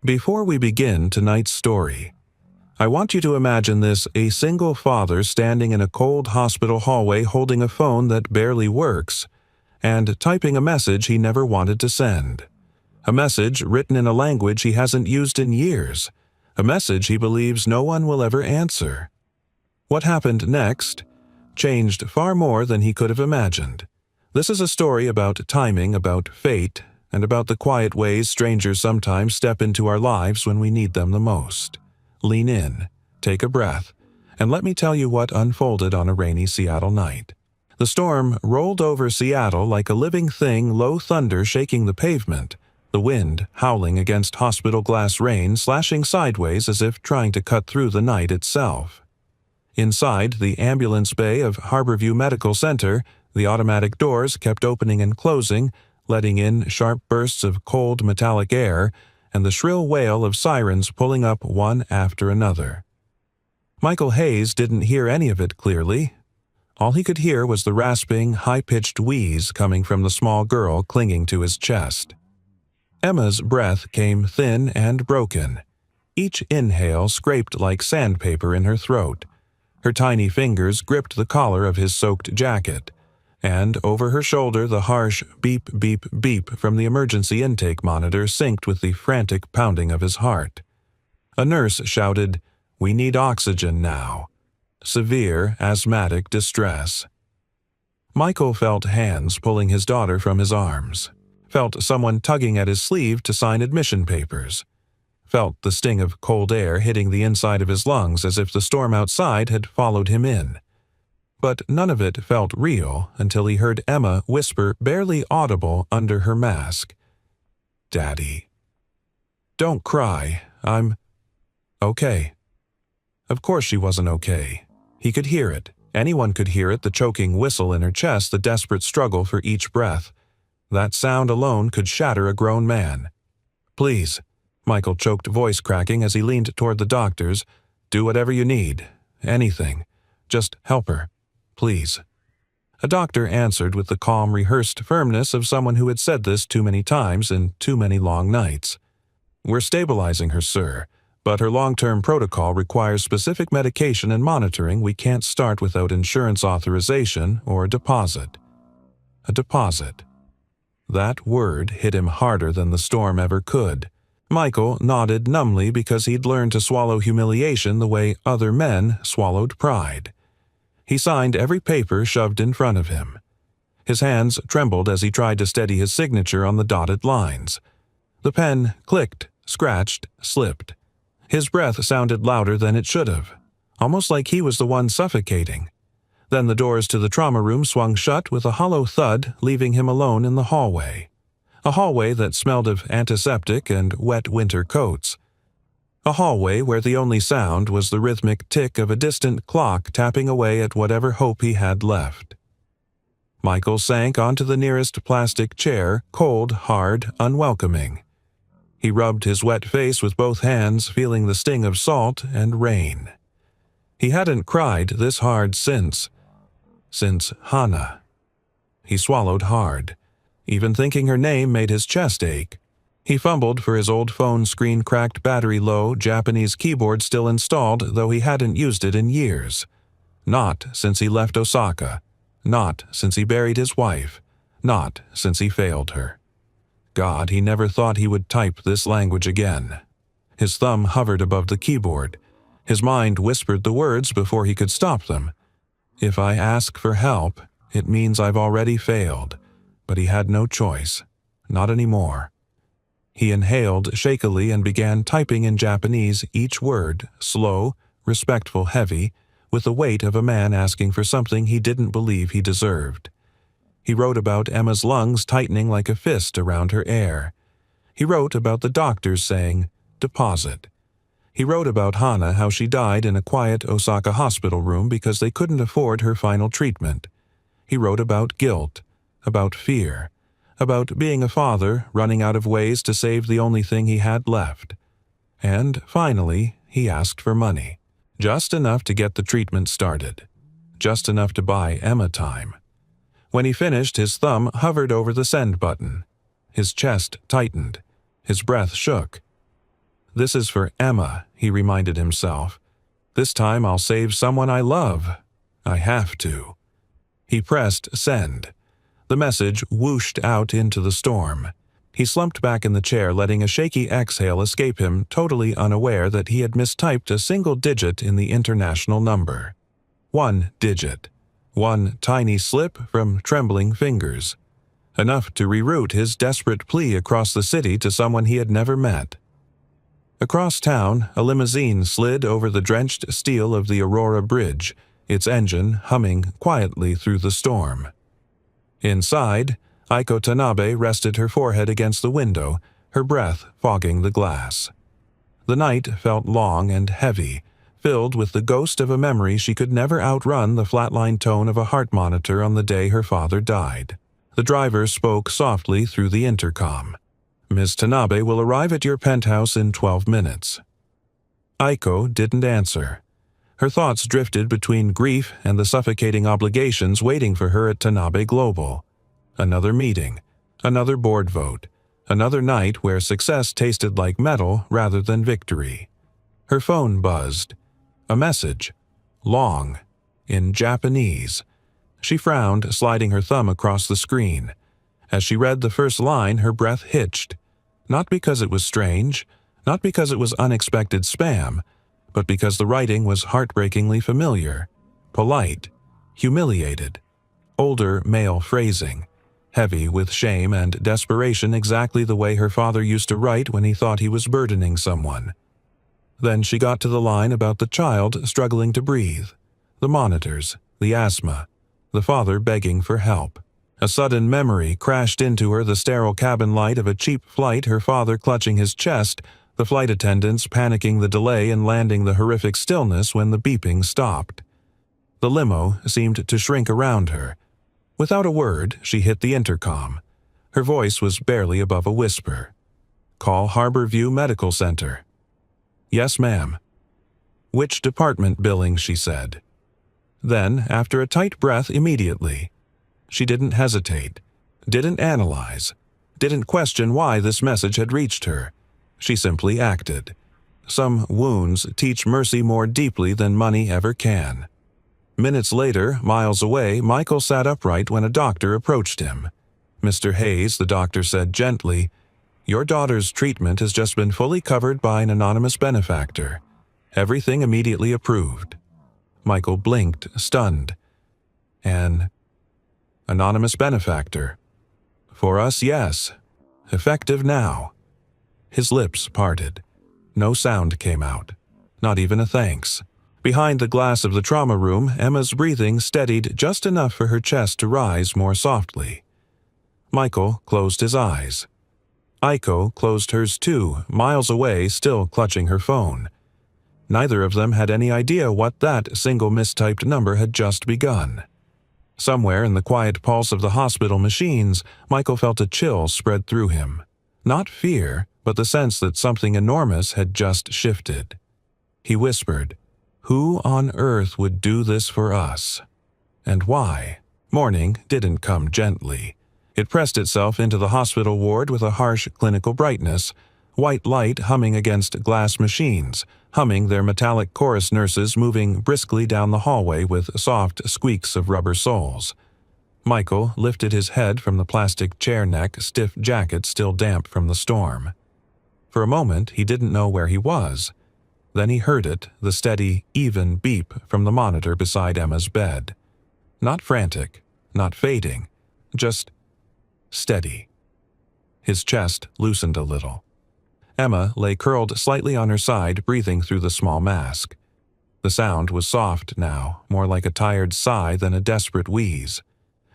Before we begin tonight's story, I want you to imagine this a single father standing in a cold hospital hallway holding a phone that barely works and typing a message he never wanted to send. A message written in a language he hasn't used in years. A message he believes no one will ever answer. What happened next changed far more than he could have imagined. This is a story about timing, about fate, and about the quiet ways strangers sometimes step into our lives when we need them the most. Lean in, take a breath, and let me tell you what unfolded on a rainy Seattle night. The storm rolled over Seattle like a living thing, low thunder shaking the pavement, the wind howling against hospital glass rain, slashing sideways as if trying to cut through the night itself. Inside the ambulance bay of Harborview Medical Center, the automatic doors kept opening and closing, letting in sharp bursts of cold metallic air and the shrill wail of sirens pulling up one after another. Michael Hayes didn't hear any of it clearly. All he could hear was the rasping, high-pitched wheeze coming from the small girl clinging to his chest. Emma's breath came thin and broken. Each inhale scraped like sandpaper in her throat. Her tiny fingers gripped the collar of his soaked jacket, and over her shoulder the harsh beep, beep, beep from the emergency intake monitor synced with the frantic pounding of his heart. A nurse shouted, "We need oxygen now." Severe asthmatic distress. Michael felt hands pulling his daughter from his arms, felt someone tugging at his sleeve to sign admission papers, felt the sting of cold air hitting the inside of his lungs as if the storm outside had followed him in. But none of it felt real until he heard Emma whisper, barely audible under her mask, "Daddy. Don't cry, I'm okay." Of course she wasn't okay. He could hear it. Anyone could hear it, the choking whistle in her chest, the desperate struggle for each breath. That sound alone could shatter a grown man. "Please," Michael choked, voice cracking as he leaned toward the doctors, "do whatever you need. Anything. Just help her. Please." A doctor answered with the calm, rehearsed firmness of someone who had said this too many times in too many long nights. "We're stabilizing her, sir, but her long-term protocol requires specific medication and monitoring. We can't start without insurance authorization or a deposit." A deposit. That word hit him harder than the storm ever could. Michael nodded numbly because he'd learned to swallow humiliation the way other men swallowed pride. He signed every paper shoved in front of him. His hands trembled as he tried to steady his signature on the dotted lines. The pen clicked, scratched, slipped. His breath sounded louder than it should have, almost like he was the one suffocating. Then the doors to the trauma room swung shut with a hollow thud, leaving him alone in the hallway. A hallway that smelled of antiseptic and wet winter coats. A hallway where the only sound was the rhythmic tick of a distant clock tapping away at whatever hope he had left. Michael sank onto the nearest plastic chair, cold, hard, unwelcoming. He rubbed his wet face with both hands, feeling the sting of salt and rain. He hadn't cried this hard since Hannah. He swallowed hard. Even thinking her name made his chest ache. He fumbled for his old phone screen, cracked, battery low, Japanese keyboard still installed, though he hadn't used it in years. Not since he left Osaka. Not since he buried his wife. Not since he failed her. God, he never thought he would type this language again. His thumb hovered above the keyboard. His mind whispered the words before he could stop them. If I ask for help, it means I've already failed. But he had no choice. Not anymore. He inhaled shakily and began typing in Japanese each word, slow, respectful, heavy, with the weight of a man asking for something he didn't believe he deserved. He wrote about Emma's lungs tightening like a fist around her air. He wrote about the doctors saying, "Deposit." He wrote about Hana, how she died in a quiet Osaka hospital room because they couldn't afford her final treatment. He wrote about guilt, about fear, about being a father, running out of ways to save the only thing he had left. And, finally, he asked for money. Just enough to get the treatment started. Just enough to buy Emma time. When he finished, his thumb hovered over the send button. His chest tightened. His breath shook. This is for Emma, he reminded himself. This time I'll save someone I love. I have to. He pressed send. The message whooshed out into the storm. He slumped back in the chair, letting a shaky exhale escape him, totally unaware that he had mistyped a single digit in the international number. 1 digit. One tiny slip from trembling fingers. Enough to reroute his desperate plea across the city to someone he had never met. Across town, a limousine slid over the drenched steel of the Aurora Bridge, its engine humming quietly through the storm. Inside, Aiko Tanabe rested her forehead against the window, her breath fogging the glass. The night felt long and heavy, filled with the ghost of a memory she could never outrun, the flatline tone of a heart monitor on the day her father died. The driver spoke softly through the intercom. "Ms. Tanabe will arrive at your penthouse in 12 minutes. Aiko didn't answer. Her thoughts drifted between grief and the suffocating obligations waiting for her at Tanabe Global. Another meeting, another board vote, another night where success tasted like metal rather than victory. Her phone buzzed. A message. Long. In Japanese. She frowned, sliding her thumb across the screen. As she read the first line, her breath hitched. Not because it was strange, not because it was unexpected spam, but because the writing was heartbreakingly familiar. Polite. Humiliated. Older male phrasing. Heavy with shame and desperation, exactly the way her father used to write when he thought he was burdening someone. Then she got to the line about the child struggling to breathe, the monitors, the asthma, the father begging for help. A sudden memory crashed into her, the sterile cabin light of a cheap flight, her father clutching his chest, the flight attendants panicking the delay and landing, the horrific stillness when the beeping stopped. The limo seemed to shrink around her. Without a word, she hit the intercom. Her voice was barely above a whisper. "Call Harbor View Medical Center." "Yes, ma'am." "Which department billing?" she said. Then, after a tight breath, immediately. She didn't hesitate, didn't analyze, didn't question why this message had reached her. She simply acted. Some wounds teach mercy more deeply than money ever can. Minutes later, miles away, Michael sat upright when a doctor approached him. "Mr. Hayes," the doctor said gently, "your daughter's treatment has just been fully covered by an anonymous benefactor. Everything immediately approved." Michael blinked, stunned. "An anonymous benefactor? For us, yes. Effective now." His lips parted. No sound came out. Not even a thanks. Behind the glass of the trauma room, Emma's breathing steadied just enough for her chest to rise more softly. Michael closed his eyes. Aiko closed hers too, miles away, still clutching her phone. Neither of them had any idea what that single mistyped number had just begun. Somewhere in the quiet pulse of the hospital machines, Michael felt a chill spread through him. Not fear, but the sense that something enormous had just shifted. He whispered, "Who on earth would do this for us? And why?" Morning didn't come gently. It pressed itself into the hospital ward with a harsh clinical brightness, white light humming against glass machines, humming their metallic chorus nurses moving briskly down the hallway with soft squeaks of rubber soles. Michael lifted his head from the plastic chair neck, stiff jacket still damp from the storm. For a moment, he didn't know where he was. Then he heard it, the steady, even beep from the monitor beside Emma's bed. Not frantic, not fading, just steady. His chest loosened a little. Emma lay curled slightly on her side, breathing through the small mask. The sound was soft now, more like a tired sigh than a desperate wheeze.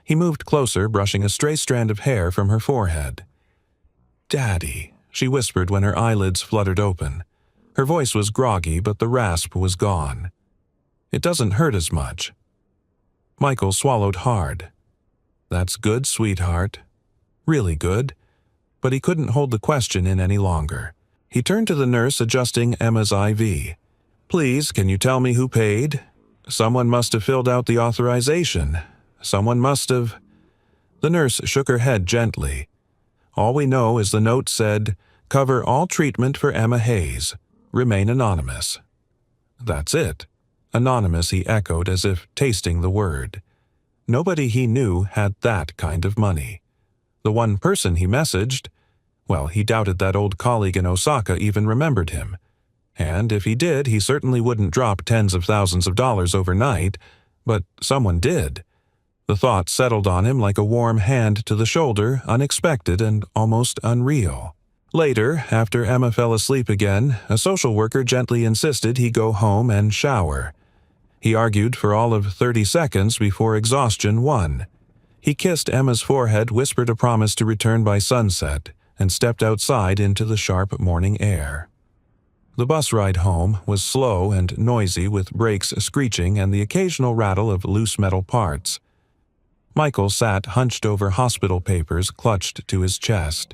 He moved closer, brushing a stray strand of hair from her forehead. "Daddy," she whispered when her eyelids fluttered open. Her voice was groggy, but the rasp was gone. "It doesn't hurt as much." Michael swallowed hard. "That's good, sweetheart. Really good." But he couldn't hold the question in any longer. He turned to the nurse adjusting Emma's IV. "Please, can you tell me who paid? Someone must have filled out the authorization. Someone must have—" The nurse shook her head gently. "All we know is the note said, Cover all treatment for Emma Hayes. Remain anonymous. That's it. Anonymous, he echoed as if tasting the word. Nobody he knew had that kind of money. The one person he messaged, well, he doubted that old colleague in Osaka even remembered him. And if he did, he certainly wouldn't drop tens of thousands of dollars overnight, but someone did. The thought settled on him like a warm hand to the shoulder, unexpected and almost unreal. Later, after Emma fell asleep again, a social worker gently insisted he go home and shower. He argued for all of 30 seconds before exhaustion won. He kissed Emma's forehead, whispered a promise to return by sunset, and stepped outside into the sharp morning air. The bus ride home was slow and noisy, with brakes screeching and the occasional rattle of loose metal parts. Michael sat hunched over hospital papers clutched to his chest.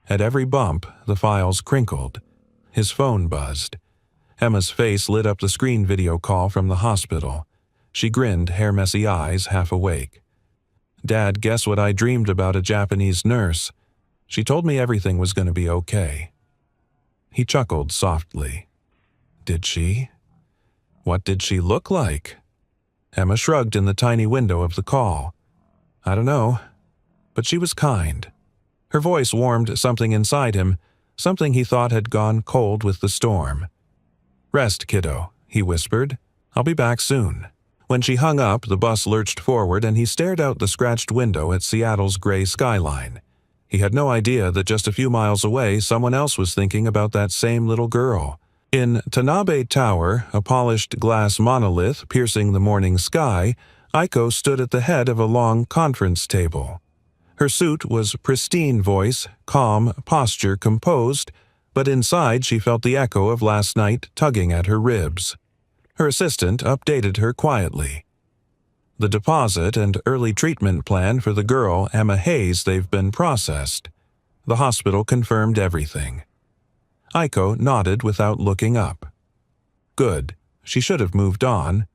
At every bump, the files crinkled. His phone buzzed. Emma's face lit up the screen video call from the hospital. She grinned, hair-messy eyes half awake. "Dad, guess what I dreamed about a Japanese nurse? She told me everything was going to be okay." He chuckled softly. "Did she? What did she look like?" Emma shrugged in the tiny window of the call. "I don't know, but she was kind." Her voice warmed something inside him, something he thought had gone cold with the storm. "Rest, kiddo," he whispered. "I'll be back soon." When she hung up, the bus lurched forward and he stared out the scratched window at Seattle's gray skyline. He had no idea that just a few miles away someone else was thinking about that same little girl. In Tanabe Tower, a polished glass monolith piercing the morning sky, Aiko stood at the head of a long conference table. Her suit was pristine, voice, calm, posture composed, but inside she felt the echo of last night tugging at her ribs. Her assistant updated her quietly. "The deposit and early treatment plan for the girl, Emma Hayes, they've been processed." The hospital confirmed everything. Aiko nodded without looking up. Good. She should have moved on.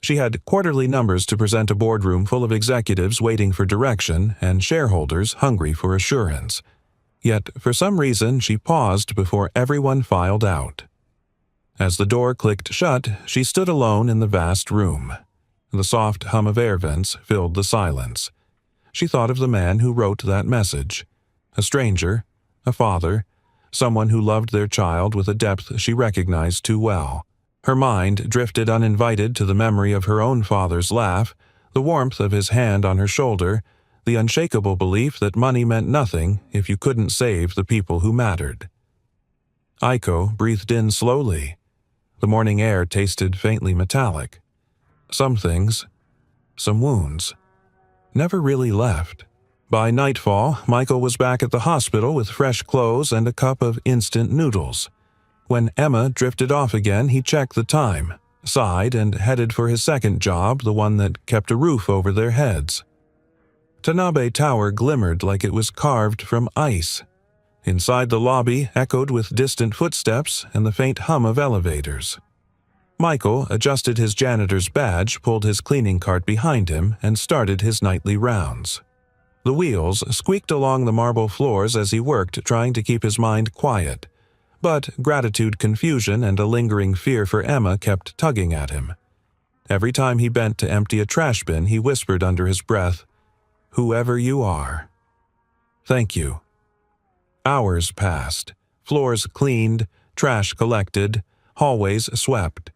She had quarterly numbers to present, a boardroom full of executives waiting for direction and shareholders hungry for assurance. Yet, for some reason, she paused before everyone filed out. As the door clicked shut, she stood alone in the vast room. The soft hum of air vents filled the silence. She thought of the man who wrote that message. A stranger, a father, someone who loved their child with a depth she recognized too well. Her mind drifted uninvited to the memory of her own father's laugh, the warmth of his hand on her shoulder, the unshakable belief that money meant nothing if you couldn't save the people who mattered. Aiko breathed in slowly. The morning air tasted faintly metallic. Some things, some wounds, never really left. By nightfall, Michael was back at the hospital with fresh clothes and a cup of instant noodles. When Emma drifted off again, he checked the time, sighed, and headed for his second job, the one that kept a roof over their heads. Tanabe Tower glimmered like it was carved from ice. Inside, the lobby echoed with distant footsteps and the faint hum of elevators. Michael adjusted his janitor's badge, pulled his cleaning cart behind him, and started his nightly rounds. The wheels squeaked along the marble floors as he worked, trying to keep his mind quiet. But gratitude, confusion, and a lingering fear for Emma kept tugging at him. Every time he bent to empty a trash bin, he whispered under his breath, "Whoever you are." "Thank you." Hours passed. Floors cleaned, trash collected, hallways swept.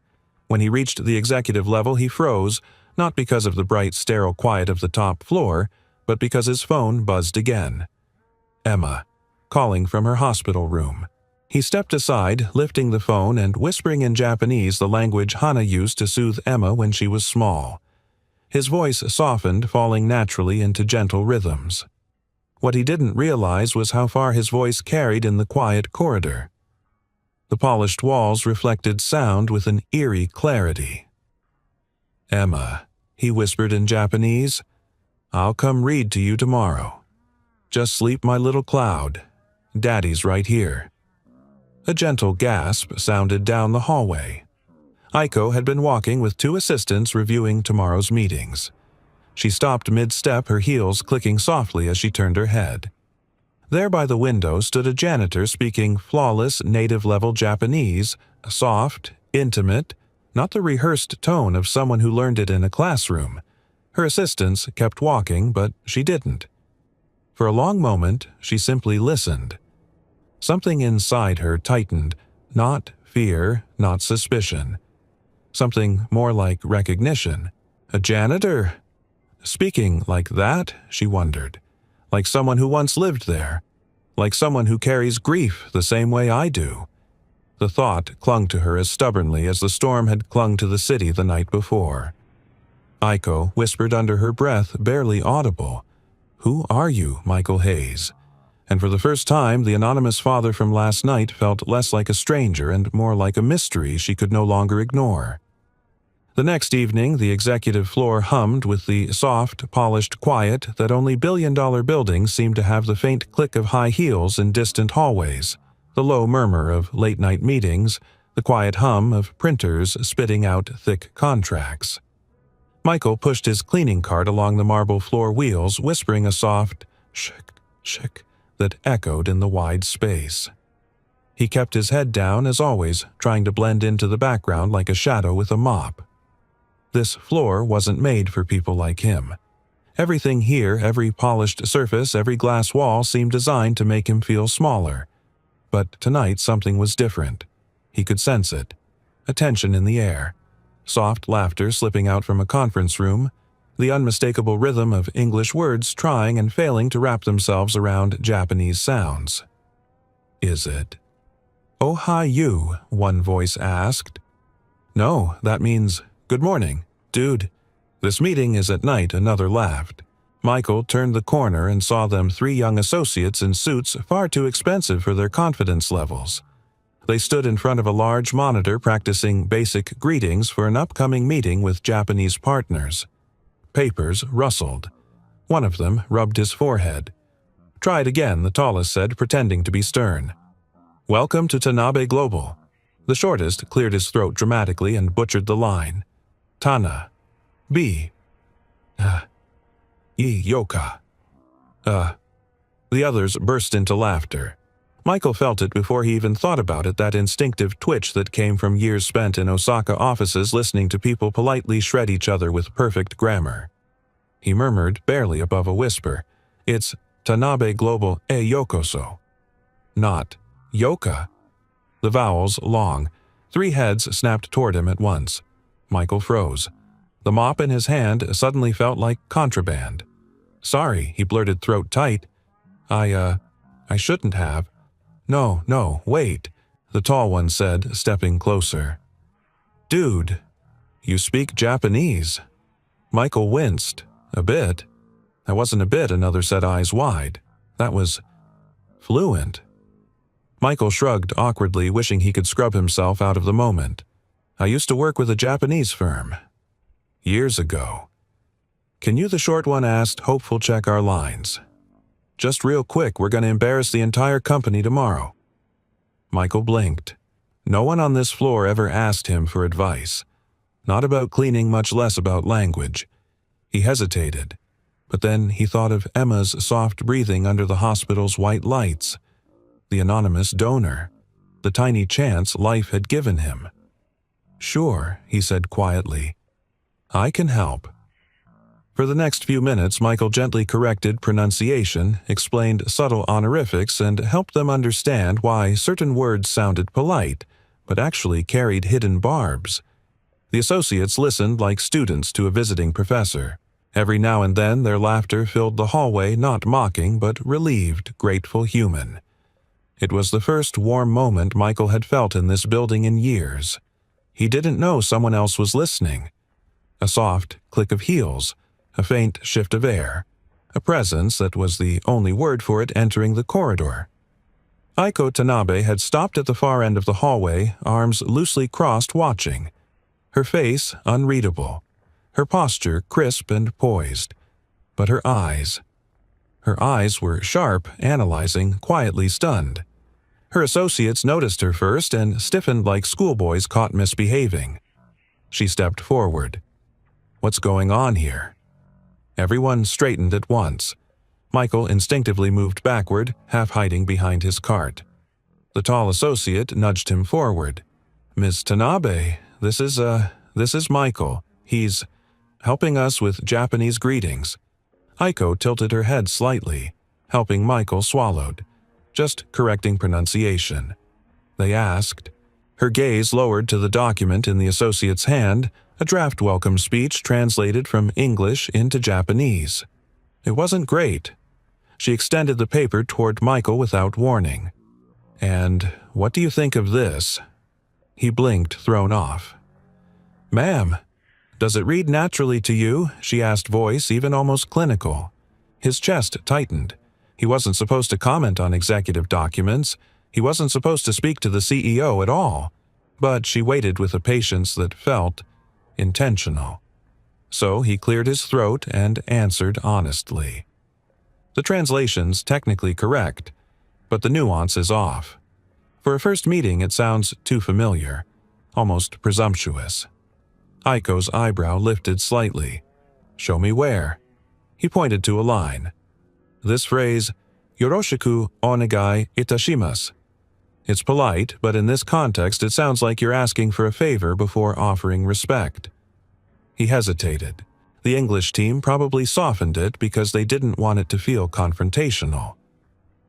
When he reached the executive level, he froze, not because of the bright, sterile quiet of the top floor, but because his phone buzzed again. Emma, calling from her hospital room. He stepped aside, lifting the phone and whispering in Japanese, the language Hana used to soothe Emma when she was small. His voice softened, falling naturally into gentle rhythms. What he didn't realize was how far his voice carried in the quiet corridor. The polished walls reflected sound with an eerie clarity. "Emma," he whispered in Japanese, "I'll come read to you tomorrow. Just sleep, my little cloud. Daddy's right here." A gentle gasp sounded down the hallway. Aiko had been walking with two assistants reviewing tomorrow's meetings. She stopped mid-step, her heels clicking softly as she turned her head. There by the window stood a janitor speaking flawless native-level Japanese, soft, intimate, not the rehearsed tone of someone who learned it in a classroom. Her assistants kept walking, but she didn't. For a long moment, she simply listened. Something inside her tightened, not fear, not suspicion. Something more like recognition. A janitor? Speaking like that, she wondered. Like someone who once lived there. Like someone who carries grief the same way I do. The thought clung to her as stubbornly as the storm had clung to the city the night before. Aiko whispered under her breath, barely audible, "Who are you, Michael Hayes?" And for the first time, the anonymous father from last night felt less like a stranger and more like a mystery she could no longer ignore. The next evening, the executive floor hummed with the soft, polished quiet that only billion-dollar buildings seem to have, the faint click of high heels in distant hallways, the low murmur of late-night meetings, the quiet hum of printers spitting out thick contracts. Michael pushed his cleaning cart along the marble floor wheels, whispering a soft "shik, shik" that echoed in the wide space. He kept his head down, as always, trying to blend into the background like a shadow with a mop. This floor wasn't made for people like him. Everything here, every polished surface, every glass wall seemed designed to make him feel smaller. But tonight something was different. He could sense it. A tension in the air. Soft laughter slipping out from a conference room. The unmistakable rhythm of English words trying and failing to wrap themselves around Japanese sounds. Is it? "Ohayo," one voice asked. "No, that means good morning, dude. This meeting is at night," another laughed. Michael turned the corner and saw them, three young associates in suits far too expensive for their confidence levels. They stood in front of a large monitor practicing basic greetings for an upcoming meeting with Japanese partners. Papers rustled. One of them rubbed his forehead. "Try it again," the tallest said, pretending to be stern. "Welcome to Tanabe Global." The shortest cleared his throat dramatically and butchered the line. "Tana. B. E. Yoka. The others burst into laughter. Michael felt it before he even thought about it, that instinctive twitch that came from years spent in Osaka offices listening to people politely shred each other with perfect grammar. He murmured, barely above a whisper, "It's Tanabe Global e Yokoso." Not Yoka. The vowels long. Three heads snapped toward him at once. Michael froze. The mop in his hand suddenly felt like contraband. "Sorry," he blurted, throat tight. I shouldn't have." No, wait," the tall one said, stepping closer. "Dude, you speak Japanese." Michael winced. "A bit." "That wasn't a bit," another said, eyes wide. "That was fluent." Michael shrugged awkwardly, wishing he could scrub himself out of the moment. "I used to work with a Japanese firm. Years ago." "Can you," the short one asked, hopeful, "check our lines? Just real quick, we're going to embarrass the entire company tomorrow." Michael blinked. No one on this floor ever asked him for advice. Not about cleaning, much less about language. He hesitated. But then he thought of Emma's soft breathing under the hospital's white lights. The anonymous donor. The tiny chance life had given him. "Sure," he said quietly. "I can help." For the next few minutes, Michael gently corrected pronunciation, explained subtle honorifics, and helped them understand why certain words sounded polite, but actually carried hidden barbs. The associates listened like students to a visiting professor. Every now and then their laughter filled the hallway, not mocking, but relieved, grateful, human. It was the first warm moment Michael had felt in this building in years. He didn't know someone else was listening. A soft click of heels. A faint shift of air. A presence that was the only word for it entering the corridor. Aiko Tanabe had stopped at the far end of the hallway, arms loosely crossed, watching. Her face unreadable. Her posture crisp and poised. But her eyes were sharp, analyzing, quietly stunned. Her associates noticed her first and stiffened like schoolboys caught misbehaving. She stepped forward. "What's going on here?" Everyone straightened at once. Michael instinctively moved backward, half hiding behind his cart. The tall associate nudged him forward. "Miss Tanabe, this is Michael. He's helping us with Japanese greetings." Aiko tilted her head slightly, helping Michael swallowed, just correcting pronunciation. They asked. Her gaze lowered to the document in the associate's hand, a draft welcome speech translated from English into Japanese. It wasn't great. She extended the paper toward Michael without warning. "And what do you think of this?" He blinked, thrown off. "Ma'am, does it read naturally to you?" she asked, voice even almost clinical. His chest tightened. He wasn't supposed to comment on executive documents. He wasn't supposed to speak to the CEO at all. But she waited with a patience that felt intentional. So he cleared his throat and answered honestly. "The translation's technically correct, but the nuance is off. For a first meeting, it sounds too familiar, almost presumptuous." Aiko's eyebrow lifted slightly. "Show me where." He pointed to a line. "This phrase, yoroshiku onegai itashimasu. It's polite, but in this context it sounds like you're asking for a favor before offering respect." He hesitated. The English team probably softened it because they didn't want it to feel confrontational.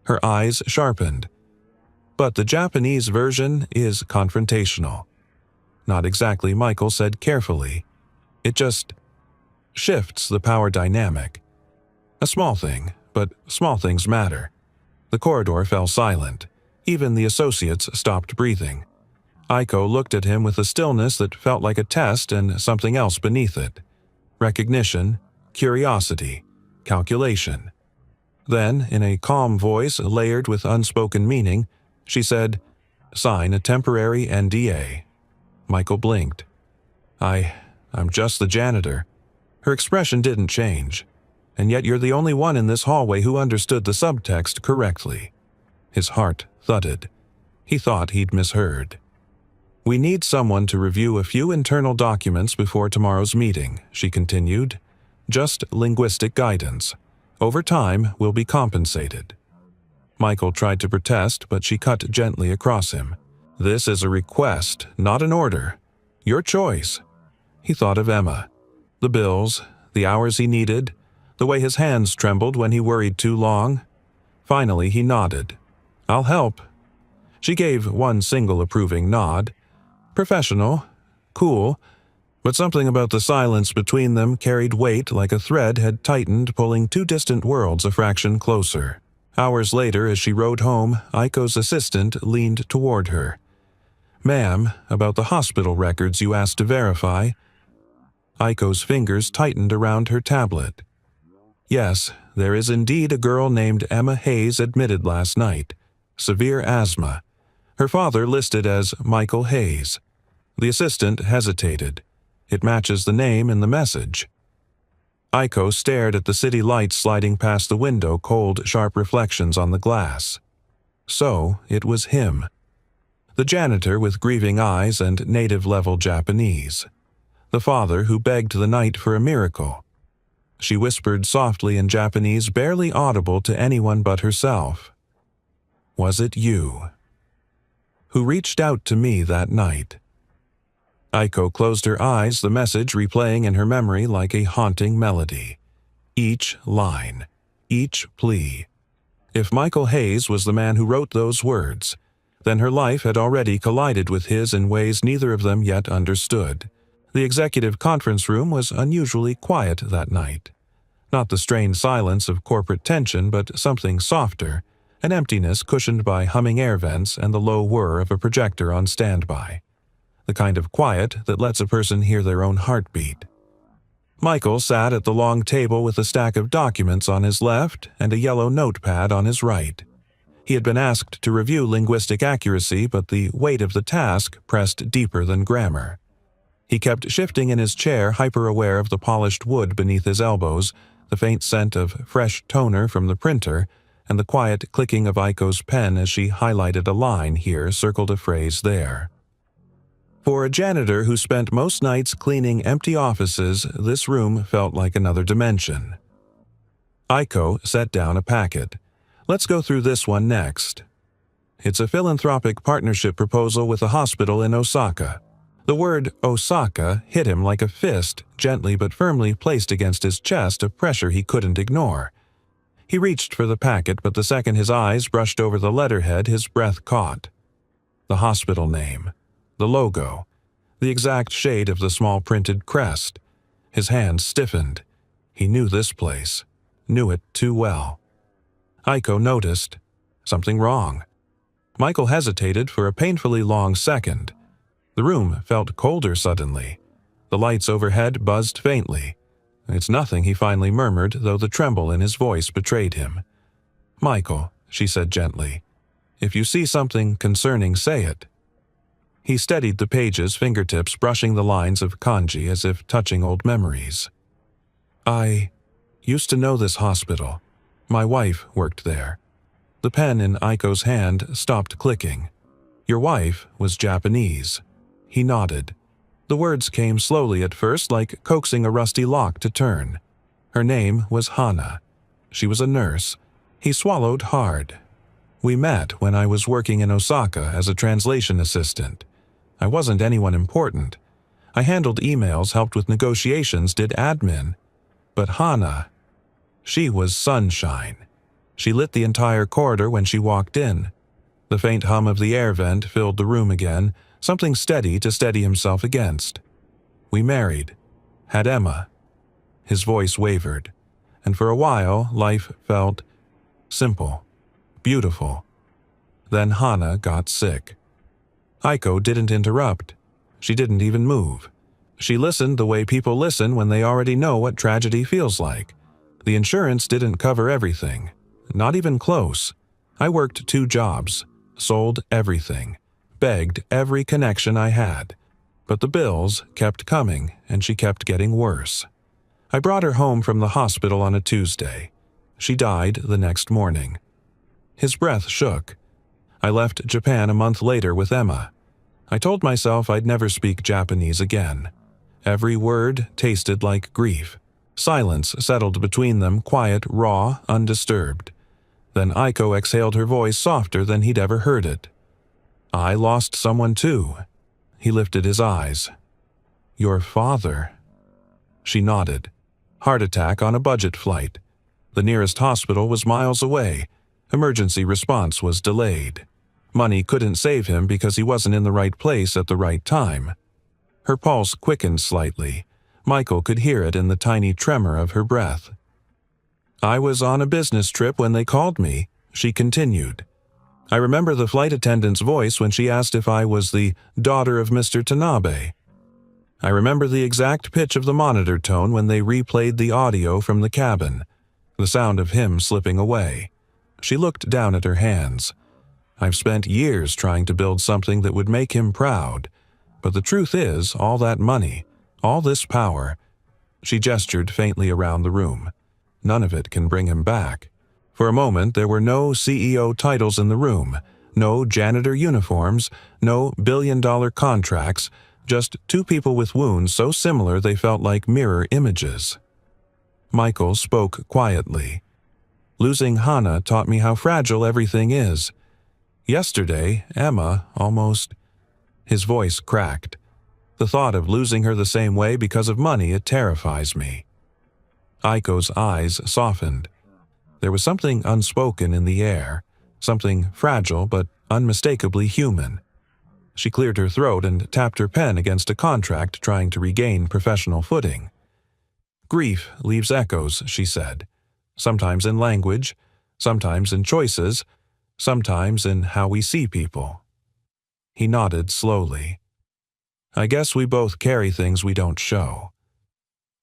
Her eyes sharpened. But the Japanese version is confrontational. "Not exactly," Michael said carefully. "It just shifts the power dynamic. A small thing, but small things matter." The corridor fell silent. Even the associates stopped breathing. Aiko looked at him with a stillness that felt like a test and something else beneath it. Recognition, curiosity, calculation. Then, in a calm voice layered with unspoken meaning, she said, "Sign a temporary NDA." Michael blinked. I'm just the janitor." Her expression didn't change. "And yet you're the only one in this hallway who understood the subtext correctly." His heart thudded. He thought he'd misheard. "We need someone to review a few internal documents before tomorrow's meeting," she continued. "Just linguistic guidance. Over time, we'll be compensated." Michael tried to protest, but she cut gently across him. "This is a request, not an order. Your choice." He thought of Emma. The bills, the hours he needed, the way his hands trembled when he worried too long. Finally, he nodded. "I'll help." She gave one single approving nod. Professional, cool, but something about the silence between them carried weight like a thread had tightened, pulling two distant worlds a fraction closer. Hours later, as she rode home, Aiko's assistant leaned toward her. "Ma'am, about the hospital records you asked to verify." Aiko's fingers tightened around her tablet. "Yes, there is indeed a girl named Emma Hayes admitted last night. Severe asthma. Her father listed as Michael Hayes." The assistant hesitated. "It matches the name in the message." Aiko stared at the city lights sliding past the window, cold, sharp reflections on the glass. So, it was him. The janitor with grieving eyes and native-level Japanese. The father who begged the night for a miracle. She whispered softly in Japanese, barely audible to anyone but herself. "Was it you who reached out to me that night?" Aiko closed her eyes, the message replaying in her memory like a haunting melody. Each line, each plea. If Michael Hayes was the man who wrote those words, then her life had already collided with his in ways neither of them yet understood. The executive conference room was unusually quiet that night. Not the strained silence of corporate tension, but something softer, an emptiness cushioned by humming air vents and the low whir of a projector on standby. The kind of quiet that lets a person hear their own heartbeat. Michael sat at the long table with a stack of documents on his left and a yellow notepad on his right. He had been asked to review linguistic accuracy, but the weight of the task pressed deeper than grammar. He kept shifting in his chair, hyper-aware of the polished wood beneath his elbows, the faint scent of fresh toner from the printer, and the quiet clicking of Aiko's pen as she highlighted a line here, circled a phrase there. For a janitor who spent most nights cleaning empty offices, this room felt like another dimension. Aiko set down a packet. Let's go through this one next. It's a philanthropic partnership proposal with a hospital in Osaka. The word Osaka hit him like a fist, gently but firmly placed against his chest, a pressure he couldn't ignore. He reached for the packet, but the second his eyes brushed over the letterhead, his breath caught. The hospital name, the logo, the exact shade of the small printed crest. His hands stiffened. He knew this place, knew it too well. Aiko noticed something wrong. Michael hesitated for a painfully long second. The room felt colder suddenly. The lights overhead buzzed faintly. "It's nothing," he finally murmured, though the tremble in his voice betrayed him. "Michael," she said gently, "if you see something concerning, say it." He steadied the pages, fingertips brushing the lines of kanji as if touching old memories. "I used to know this hospital. My wife worked there." The pen in Aiko's hand stopped clicking. "Your wife was Japanese." He nodded. The words came slowly at first, like coaxing a rusty lock to turn. Her name was Hana. She was a nurse. He swallowed hard. "We met when I was working in Osaka as a translation assistant. I wasn't anyone important. I handled emails, helped with negotiations, did admin. But Hana, she was sunshine. She lit the entire corridor when she walked in. The faint hum of the air vent filled the room again, something steady to steady himself against. We married, had Emma." His voice wavered, and for a while life felt simple, beautiful. Then Hana got sick. Aiko didn't interrupt. She didn't even move. She listened the way people listen when they already know what tragedy feels like. The insurance didn't cover everything, not even close. I worked 2 jobs, sold everything, begged every connection I had. But the bills kept coming, and she kept getting worse. I brought her home from the hospital on a Tuesday. She died the next morning. His breath shook. I left Japan a month later with Emma. I told myself I'd never speak Japanese again. Every word tasted like grief. Silence settled between them, quiet, raw, undisturbed. Then Aiko exhaled, her voice softer than he'd ever heard it. "I lost someone too." He lifted his eyes. "Your father?" She nodded. "Heart attack on a budget flight. The nearest hospital was miles away. Emergency response was delayed. Money couldn't save him because he wasn't in the right place at the right time." Her pulse quickened slightly. Michael could hear it in the tiny tremor of her breath. "I was on a business trip when they called me," she continued. "I remember the flight attendant's voice when she asked if I was the daughter of Mr. Tanabe. I remember the exact pitch of the monitor tone when they replayed the audio from the cabin, the sound of him slipping away." She looked down at her hands. "I've spent years trying to build something that would make him proud. But the truth is, all that money, all this power," she gestured faintly around the room, "none of it can bring him back." For a moment there were no CEO titles in the room, no janitor uniforms, no billion-dollar contracts, just 2 people with wounds so similar they felt like mirror images. Michael spoke quietly. "Losing Hana taught me how fragile everything is. Yesterday, Emma almost—" His voice cracked. "The thought of losing her the same way because of money, it terrifies me." Aiko's eyes softened. There was something unspoken in the air, something fragile but unmistakably human. She cleared her throat and tapped her pen against a contract, trying to regain professional footing. "Grief leaves echoes," she said. "Sometimes in language, sometimes in choices, sometimes in how we see people." He nodded slowly. "I guess we both carry things we don't show."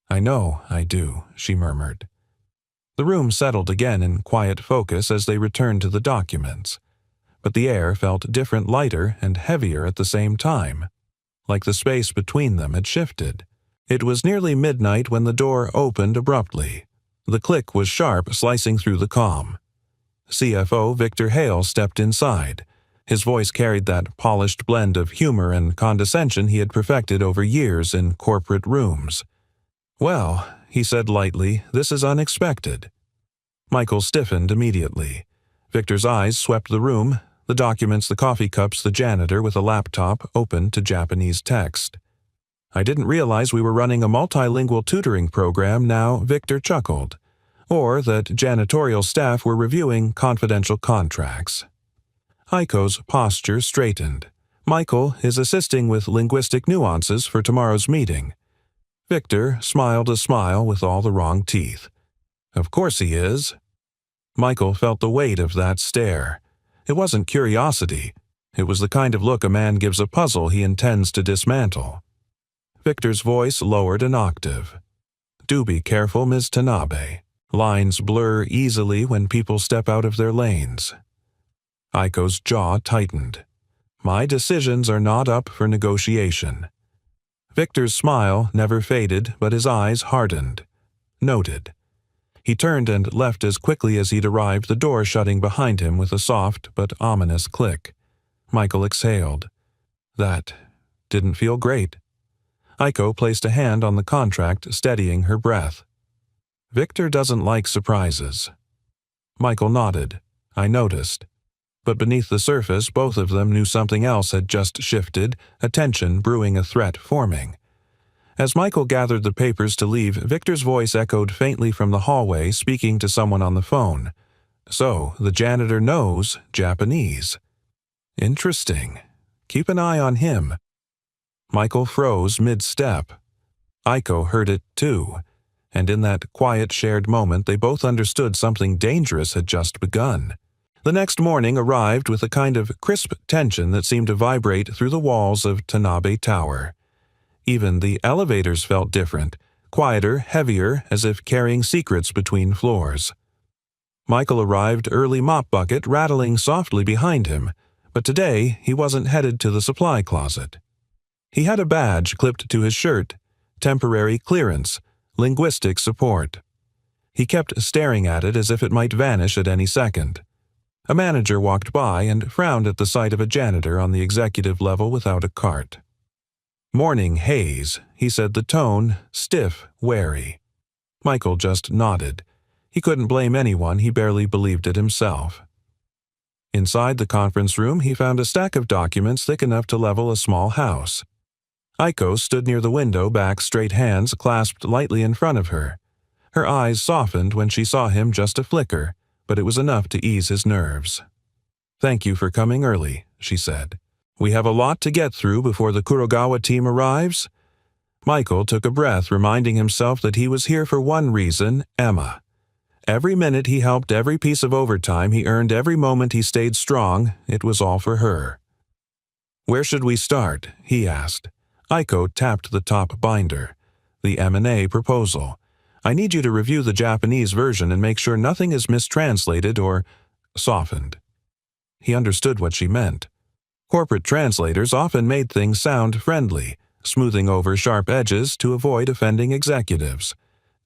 "I know I do," she murmured. The room settled again in quiet focus as they returned to the documents. But the air felt different, lighter and heavier at the same time, like the space between them had shifted. It was nearly midnight when the door opened abruptly. The click was sharp, slicing through the calm. CFO Victor Hale stepped inside. His voice carried that polished blend of humor and condescension he had perfected over years in corporate rooms. "Well," he said lightly, "this is unexpected." Michael stiffened immediately. Victor's eyes swept the room, the documents, the coffee cups, the janitor with a laptop open to Japanese text. I didn't realize we were running a multilingual tutoring program now, Victor chuckled, or that janitorial staff were reviewing confidential contracts. Aiko's posture straightened. Michael is assisting with linguistic nuances for tomorrow's meeting. Victor smiled a smile with all the wrong teeth. Of course he is. Michael felt the weight of that stare. It wasn't curiosity. It was the kind of look a man gives a puzzle he intends to dismantle. Victor's voice lowered an octave. Do be careful, Ms. Tanabe. Lines blur easily when people step out of their lanes. Aiko's jaw tightened. My decisions are not up for negotiation. Victor's smile never faded, but his eyes hardened. Noted. He turned and left as quickly as he'd arrived, the door shutting behind him with a soft but ominous click. Michael exhaled. That didn't feel great. Aiko placed a hand on the contract, steadying her breath. Victor doesn't like surprises. Michael nodded. I noticed. But beneath the surface, both of them knew something else had just shifted, a tension brewing, a threat forming. As Michael gathered the papers to leave, Victor's voice echoed faintly from the hallway, speaking to someone on the phone. So, the janitor knows Japanese. Interesting. Keep an eye on him. Michael froze mid-step. Aiko heard it too, and in that quiet shared moment they both understood something dangerous had just begun. The next morning arrived with a kind of crisp tension that seemed to vibrate through the walls of Tanabe Tower. Even the elevators felt different, quieter, heavier, as if carrying secrets between floors. Michael arrived early, mop bucket rattling softly behind him, but today he wasn't headed to the supply closet. He had a badge clipped to his shirt, temporary clearance, linguistic support. He kept staring at it as if it might vanish at any second. A manager walked by and frowned at the sight of a janitor on the executive level without a cart. Morning haze, he said, the tone stiff, wary. Michael just nodded. He couldn't blame anyone, he barely believed it himself. Inside the conference room, he found a stack of documents thick enough to level a small house. Aiko stood near the window, back straight, hands clasped lightly in front of her. Her eyes softened when she saw him, just a flicker, but it was enough to ease his nerves. Thank you for coming early, she said. We have a lot to get through before the Kurogawa team arrives. Michael took a breath, reminding himself that he was here for one reason, Emma. Every minute he helped, every piece of overtime he earned, every moment he stayed strong, it was all for her. Where should we start? He asked. Aiko tapped the top binder. The M&A proposal. I need you to review the Japanese version and make sure nothing is mistranslated or softened. He understood what she meant. Corporate translators often made things sound friendly, smoothing over sharp edges to avoid offending executives.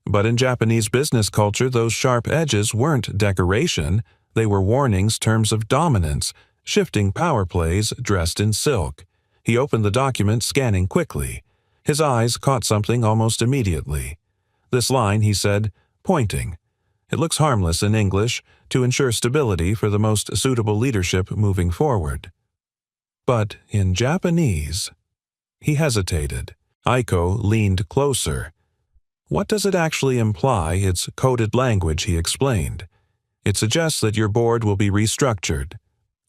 But in Japanese business culture, those sharp edges weren't decoration, they were warnings, terms of dominance, shifting power plays dressed in silk. He opened the document, scanning quickly. His eyes caught something almost immediately. This line, he said, pointing. It looks harmless in English, to ensure stability for the most suitable leadership moving forward. But in Japanese, he hesitated. Aiko leaned closer. What does it actually imply? It's coded language, he explained. It suggests that your board will be restructured.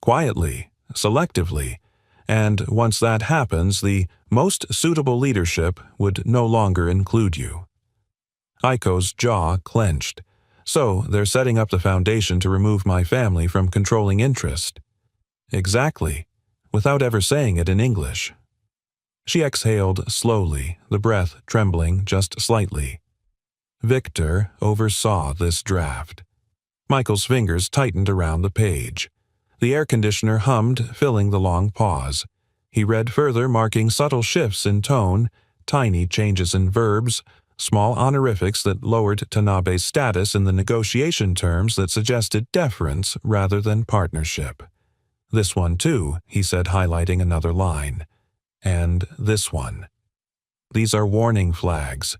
Quietly, selectively, and once that happens, the most suitable leadership would no longer include you. Aiko's jaw clenched. So, they're setting up the foundation to remove my family from controlling interest. Exactly, without ever saying it in English. She exhaled slowly, the breath trembling just slightly. Victor oversaw this draft. Michael's fingers tightened around the page. The air conditioner hummed, filling the long pause. He read further, marking subtle shifts in tone, tiny changes in verbs, small honorifics that lowered Tanabe's status in the negotiation terms that suggested deference rather than partnership. This one too, he said, highlighting another line. And this one. These are warning flags.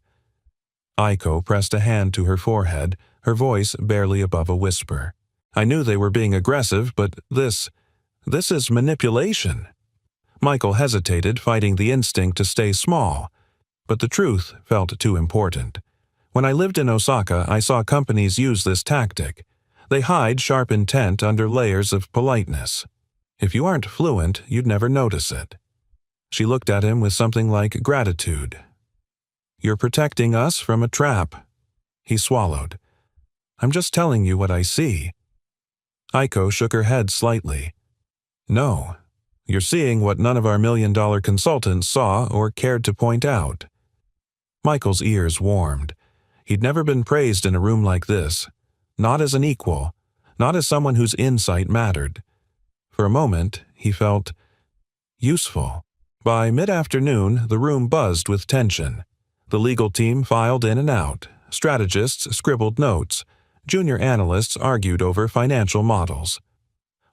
Aiko pressed a hand to her forehead, her voice barely above a whisper. I knew they were being aggressive, but this is manipulation. Michael hesitated, fighting the instinct to stay small, but the truth felt too important. When I lived in Osaka, I saw companies use this tactic. They hide sharp intent under layers of politeness. If you aren't fluent, you'd never notice it. She looked at him with something like gratitude. "You're protecting us from a trap." He swallowed. "I'm just telling you what I see." Aiko shook her head slightly. "No, you're seeing what none of our million-dollar consultants saw or cared to point out." Michael's ears warmed. He'd never been praised in a room like this. Not as an equal, not as someone whose insight mattered. For a moment, he felt useful. By mid-afternoon, the room buzzed with tension. The legal team filed in and out. Strategists scribbled notes. Junior analysts argued over financial models.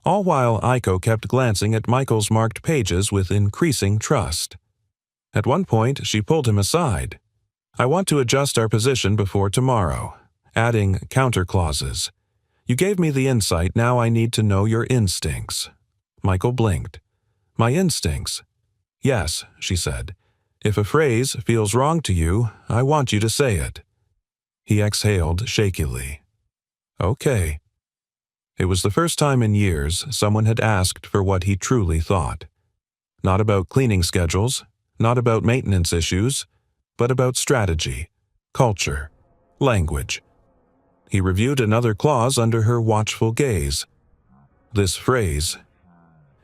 All while Aiko kept glancing at Michael's marked pages with increasing trust. At one point, she pulled him aside. "I want to adjust our position before tomorrow," adding counter-clauses. "You gave me the insight, now I need to know your instincts." Michael blinked. "My instincts?" "Yes," she said. "If a phrase feels wrong to you, I want you to say it." He exhaled shakily. "Okay." It was the first time in years someone had asked for what he truly thought. Not about cleaning schedules, not about maintenance issues, but about strategy, culture, language. He reviewed another clause under her watchful gaze. This phrase.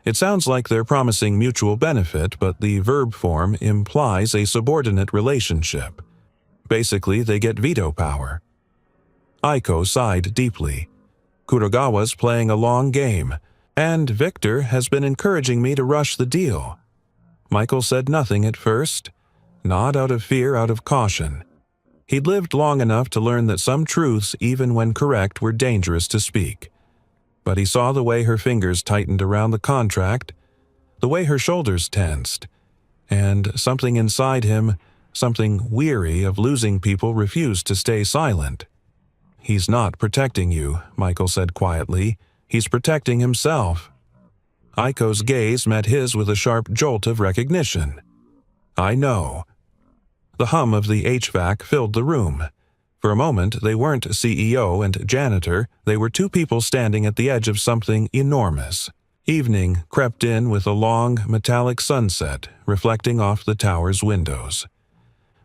It sounds like they're promising mutual benefit, but the verb form implies a subordinate relationship. Basically, they get veto power. Aiko sighed deeply. "Kurogawa's playing a long game, and Victor has been encouraging me to rush the deal." Michael said nothing at first, not out of fear, out of caution. He'd lived long enough to learn that some truths, even when correct, were dangerous to speak. But he saw the way her fingers tightened around the contract, the way her shoulders tensed, and something inside him, something weary of losing people, refused to stay silent. "He's not protecting you," Michael said quietly. "He's protecting himself." Aiko's gaze met his with a sharp jolt of recognition. "I know." The hum of the HVAC filled the room. For a moment, they weren't CEO and janitor, they were two people standing at the edge of something enormous. Evening crept in with a long, metallic sunset reflecting off the tower's windows.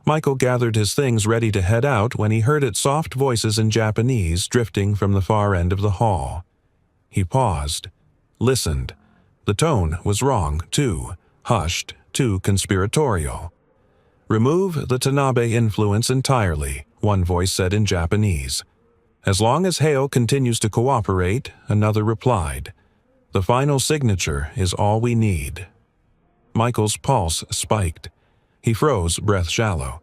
Michael gathered his things ready to head out when he heard its soft voices in Japanese drifting from the far end of the hall. He paused, listened. The tone was wrong, too, hushed, too conspiratorial. "Remove the Tanabe influence entirely," one voice said in Japanese. "As long as Hale continues to cooperate," another replied. "The final signature is all we need." Michael's pulse spiked. He froze, breath shallow.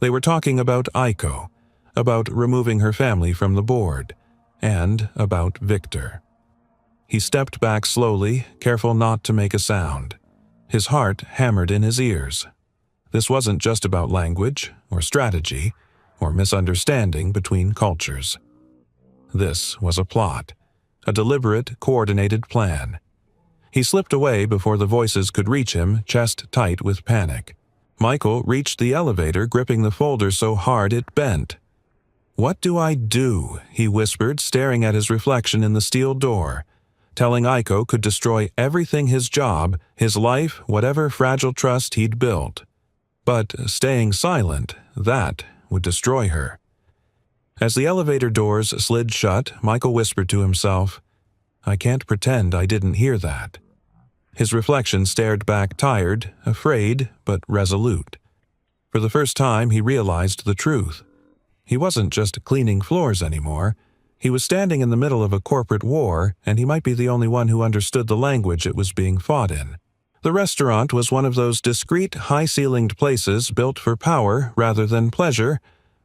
They were talking about Aiko, about removing her family from the board, and about Victor. He stepped back slowly, careful not to make a sound. His heart hammered in his ears. This wasn't just about language, or strategy, or misunderstanding between cultures. This was a plot, a deliberate, coordinated plan. He slipped away before the voices could reach him, chest tight with panic. Michael reached the elevator, gripping the folder so hard it bent. "What do I do?" he whispered, staring at his reflection in the steel door. Telling Aiko could destroy everything: his job, his life, whatever fragile trust he'd built. But staying silent, that would destroy her. As the elevator doors slid shut, Michael whispered to himself, "I can't pretend I didn't hear that." His reflection stared back, tired, afraid, but resolute. For the first time, he realized the truth. He wasn't just cleaning floors anymore. He was standing in the middle of a corporate war, and he might be the only one who understood the language it was being fought in. The restaurant was one of those discreet, high-ceilinged places built for power rather than pleasure.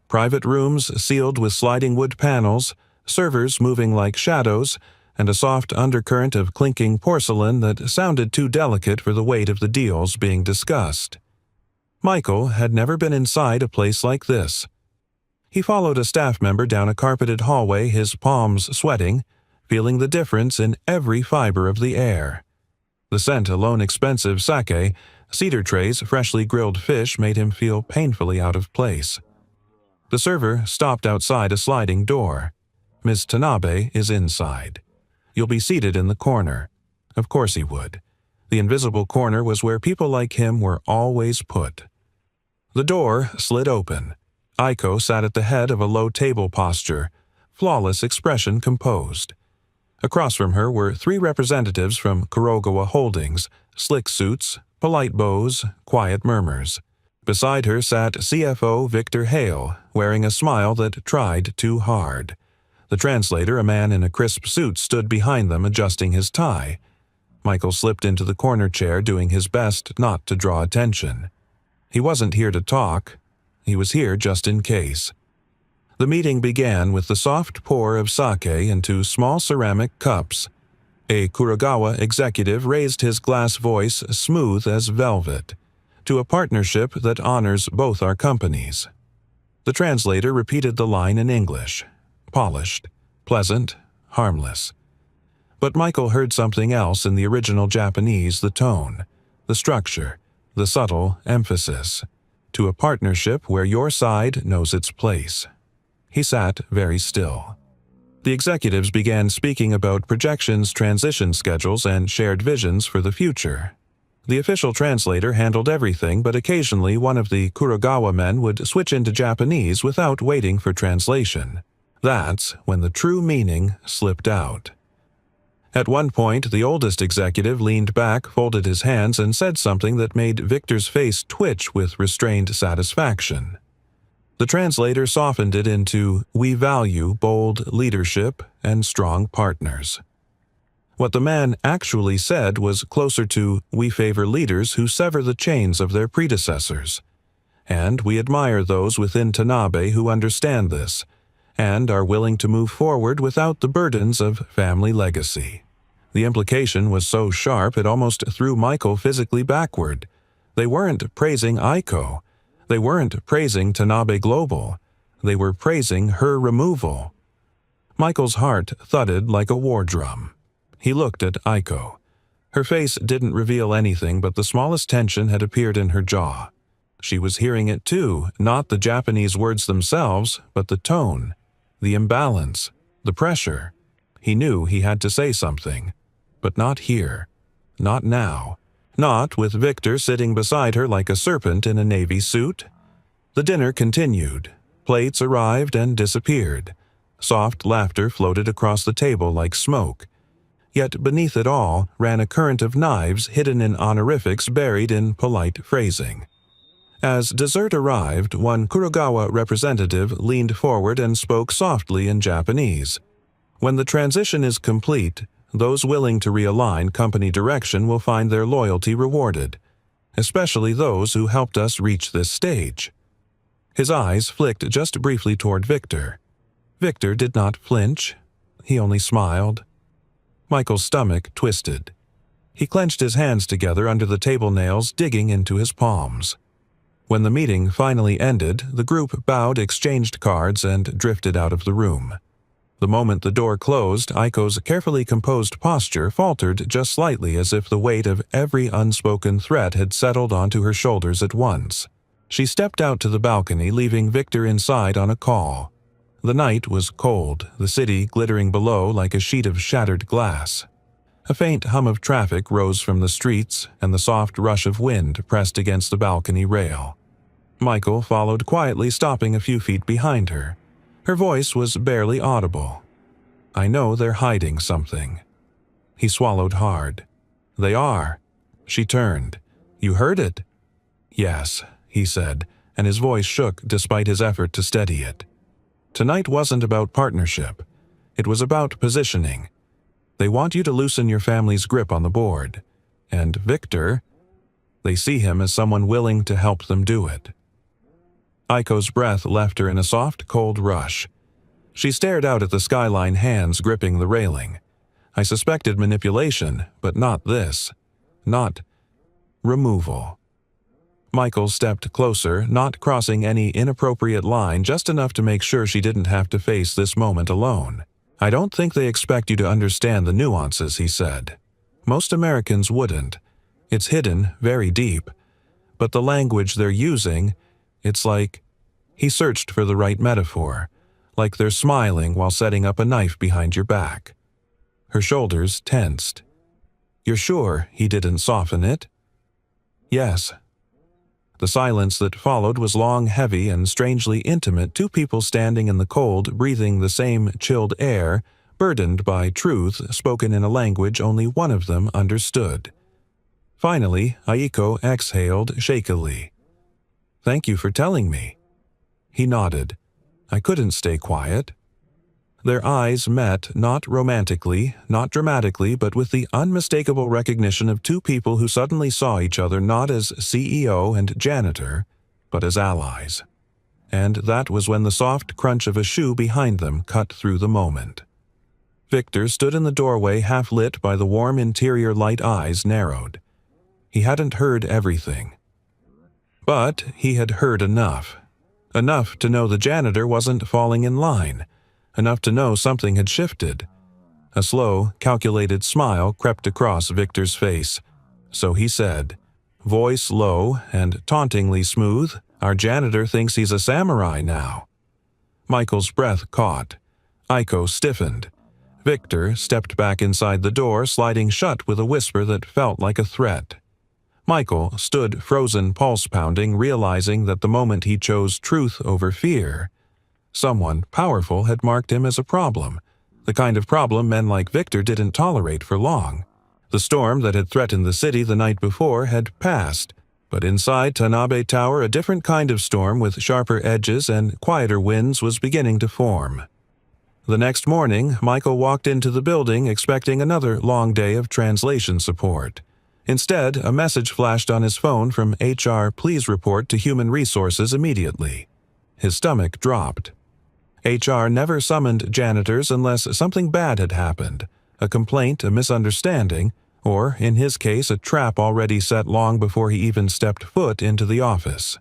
Private rooms sealed with sliding wood panels, servers moving like shadows, and a soft undercurrent of clinking porcelain that sounded too delicate for the weight of the deals being discussed. Michael had never been inside a place like this. He followed a staff member down a carpeted hallway, his palms sweating, feeling the difference in every fiber of the air. The scent alone expensive sake, cedar trays, freshly grilled fish made him feel painfully out of place. The server stopped outside a sliding door. "Miss Tanabe is inside. You'll be seated in the corner." Of course he would. The invisible corner was where people like him were always put. The door slid open. Aiko sat at the head of a low table posture, flawless expression composed. Across from her were 3 representatives from Kurogawa Holdings, slick suits, polite bows, quiet murmurs. Beside her sat CFO Victor Hale, wearing a smile that tried too hard. The translator, a man in a crisp suit, stood behind them adjusting his tie. Michael slipped into the corner chair, doing his best not to draw attention. He wasn't here to talk. He was here just in case. The meeting began with the soft pour of sake into small ceramic cups. A Kurogawa executive raised his glass voice, smooth as velvet, to a partnership that honors both our companies. The translator repeated the line in English, polished, pleasant, harmless. But Michael heard something else in the original Japanese, the tone, the structure, the subtle emphasis. To a partnership where your side knows its place. He sat very still. The executives began speaking about projections, transition schedules, and shared visions for the future. The official translator handled everything, but occasionally one of the Kurogawa men would switch into Japanese without waiting for translation. That's when the true meaning slipped out. At one point, the oldest executive leaned back, folded his hands, and said something that made Victor's face twitch with restrained satisfaction. The translator softened it into, "We value bold leadership and strong partners." What the man actually said was closer to, "We favor leaders who sever the chains of their predecessors. And we admire those within Tanabe who understand this, and are willing to move forward without the burdens of family legacy." The implication was so sharp it almost threw Michael physically backward. They weren't praising Aiko. They weren't praising Tanabe Global. They were praising her removal. Michael's heart thudded like a war drum. He looked at Aiko. Her face didn't reveal anything, but the smallest tension had appeared in her jaw. She was hearing it too, not the Japanese words themselves, but the tone, the imbalance, the pressure. He knew he had to say something, but not here, not now, not with Victor sitting beside her like a serpent in a navy suit. The dinner continued. Plates arrived and disappeared. Soft laughter floated across the table like smoke. Yet beneath it all ran a current of knives hidden in honorifics buried in polite phrasing. As dessert arrived, one Kurogawa representative leaned forward and spoke softly in Japanese. "When the transition is complete, those willing to realign company direction will find their loyalty rewarded, especially those who helped us reach this stage." His eyes flicked just briefly toward Victor. Victor did not flinch. He only smiled. Michael's stomach twisted. He clenched his hands together under the table nails, digging into his palms. When the meeting finally ended, the group bowed, exchanged cards, and drifted out of the room. The moment the door closed, Aiko's carefully composed posture faltered just slightly, as if the weight of every unspoken threat had settled onto her shoulders at once. She stepped out to the balcony, leaving Victor inside on a call. The night was cold, the city glittering below like a sheet of shattered glass. A faint hum of traffic rose from the streets, and the soft rush of wind pressed against the balcony rail. Michael followed quietly, stopping a few feet behind her. Her voice was barely audible. "I know they're hiding something." He swallowed hard. "They are." She turned. "You heard it?" "Yes," he said, and his voice shook despite his effort to steady it. Tonight wasn't about partnership. It was about positioning. They want you to loosen your family's grip on the board. And Victor, they see him as someone willing to help them do it. Aiko's breath left her in a soft, cold rush. She stared out at the skyline, hands gripping the railing. I suspected manipulation, but not this. Not removal. Michael stepped closer, not crossing any inappropriate line, just enough to make sure she didn't have to face this moment alone. "I don't think they expect you to understand the nuances," he said. "Most Americans wouldn't. It's hidden very deep. But the language they're using, it's like—" He searched for the right metaphor. "Like they're smiling while setting up a knife behind your back." Her shoulders tensed. "You're sure he didn't soften it?" "Yes." The silence that followed was long, heavy, and strangely intimate, two people standing in the cold, breathing the same chilled air, burdened by truth spoken in a language only one of them understood. Finally, Aiko exhaled shakily. "Thank you for telling me." He nodded. "I couldn't stay quiet." Their eyes met, not romantically, not dramatically, but with the unmistakable recognition of two people who suddenly saw each other not as CEO and janitor, but as allies. And that was when the soft crunch of a shoe behind them cut through the moment. Victor stood in the doorway, half lit by the warm interior light. Eyes narrowed. He hadn't heard everything. But he had heard enough. Enough to know the janitor wasn't falling in line. Enough to know something had shifted. A slow, calculated smile crept across Victor's face. So he said, voice low and tauntingly smooth, "Our janitor thinks he's a samurai now." Michael's breath caught. Aiko stiffened. Victor stepped back inside the door, sliding shut with a whisper that felt like a threat. Michael stood frozen, pulse pounding, realizing that the moment he chose truth over fear, someone powerful had marked him as a problem, the kind of problem men like Victor didn't tolerate for long. The storm that had threatened the city the night before had passed, but inside Tanabe Tower a different kind of storm with sharper edges and quieter winds was beginning to form. The next morning, Michael walked into the building expecting another long day of translation support. Instead, a message flashed on his phone from HR, "Please report to Human Resources immediately." His stomach dropped. HR never summoned janitors unless something bad had happened, a complaint, a misunderstanding, or, in his case, a trap already set long before he even stepped foot into the office.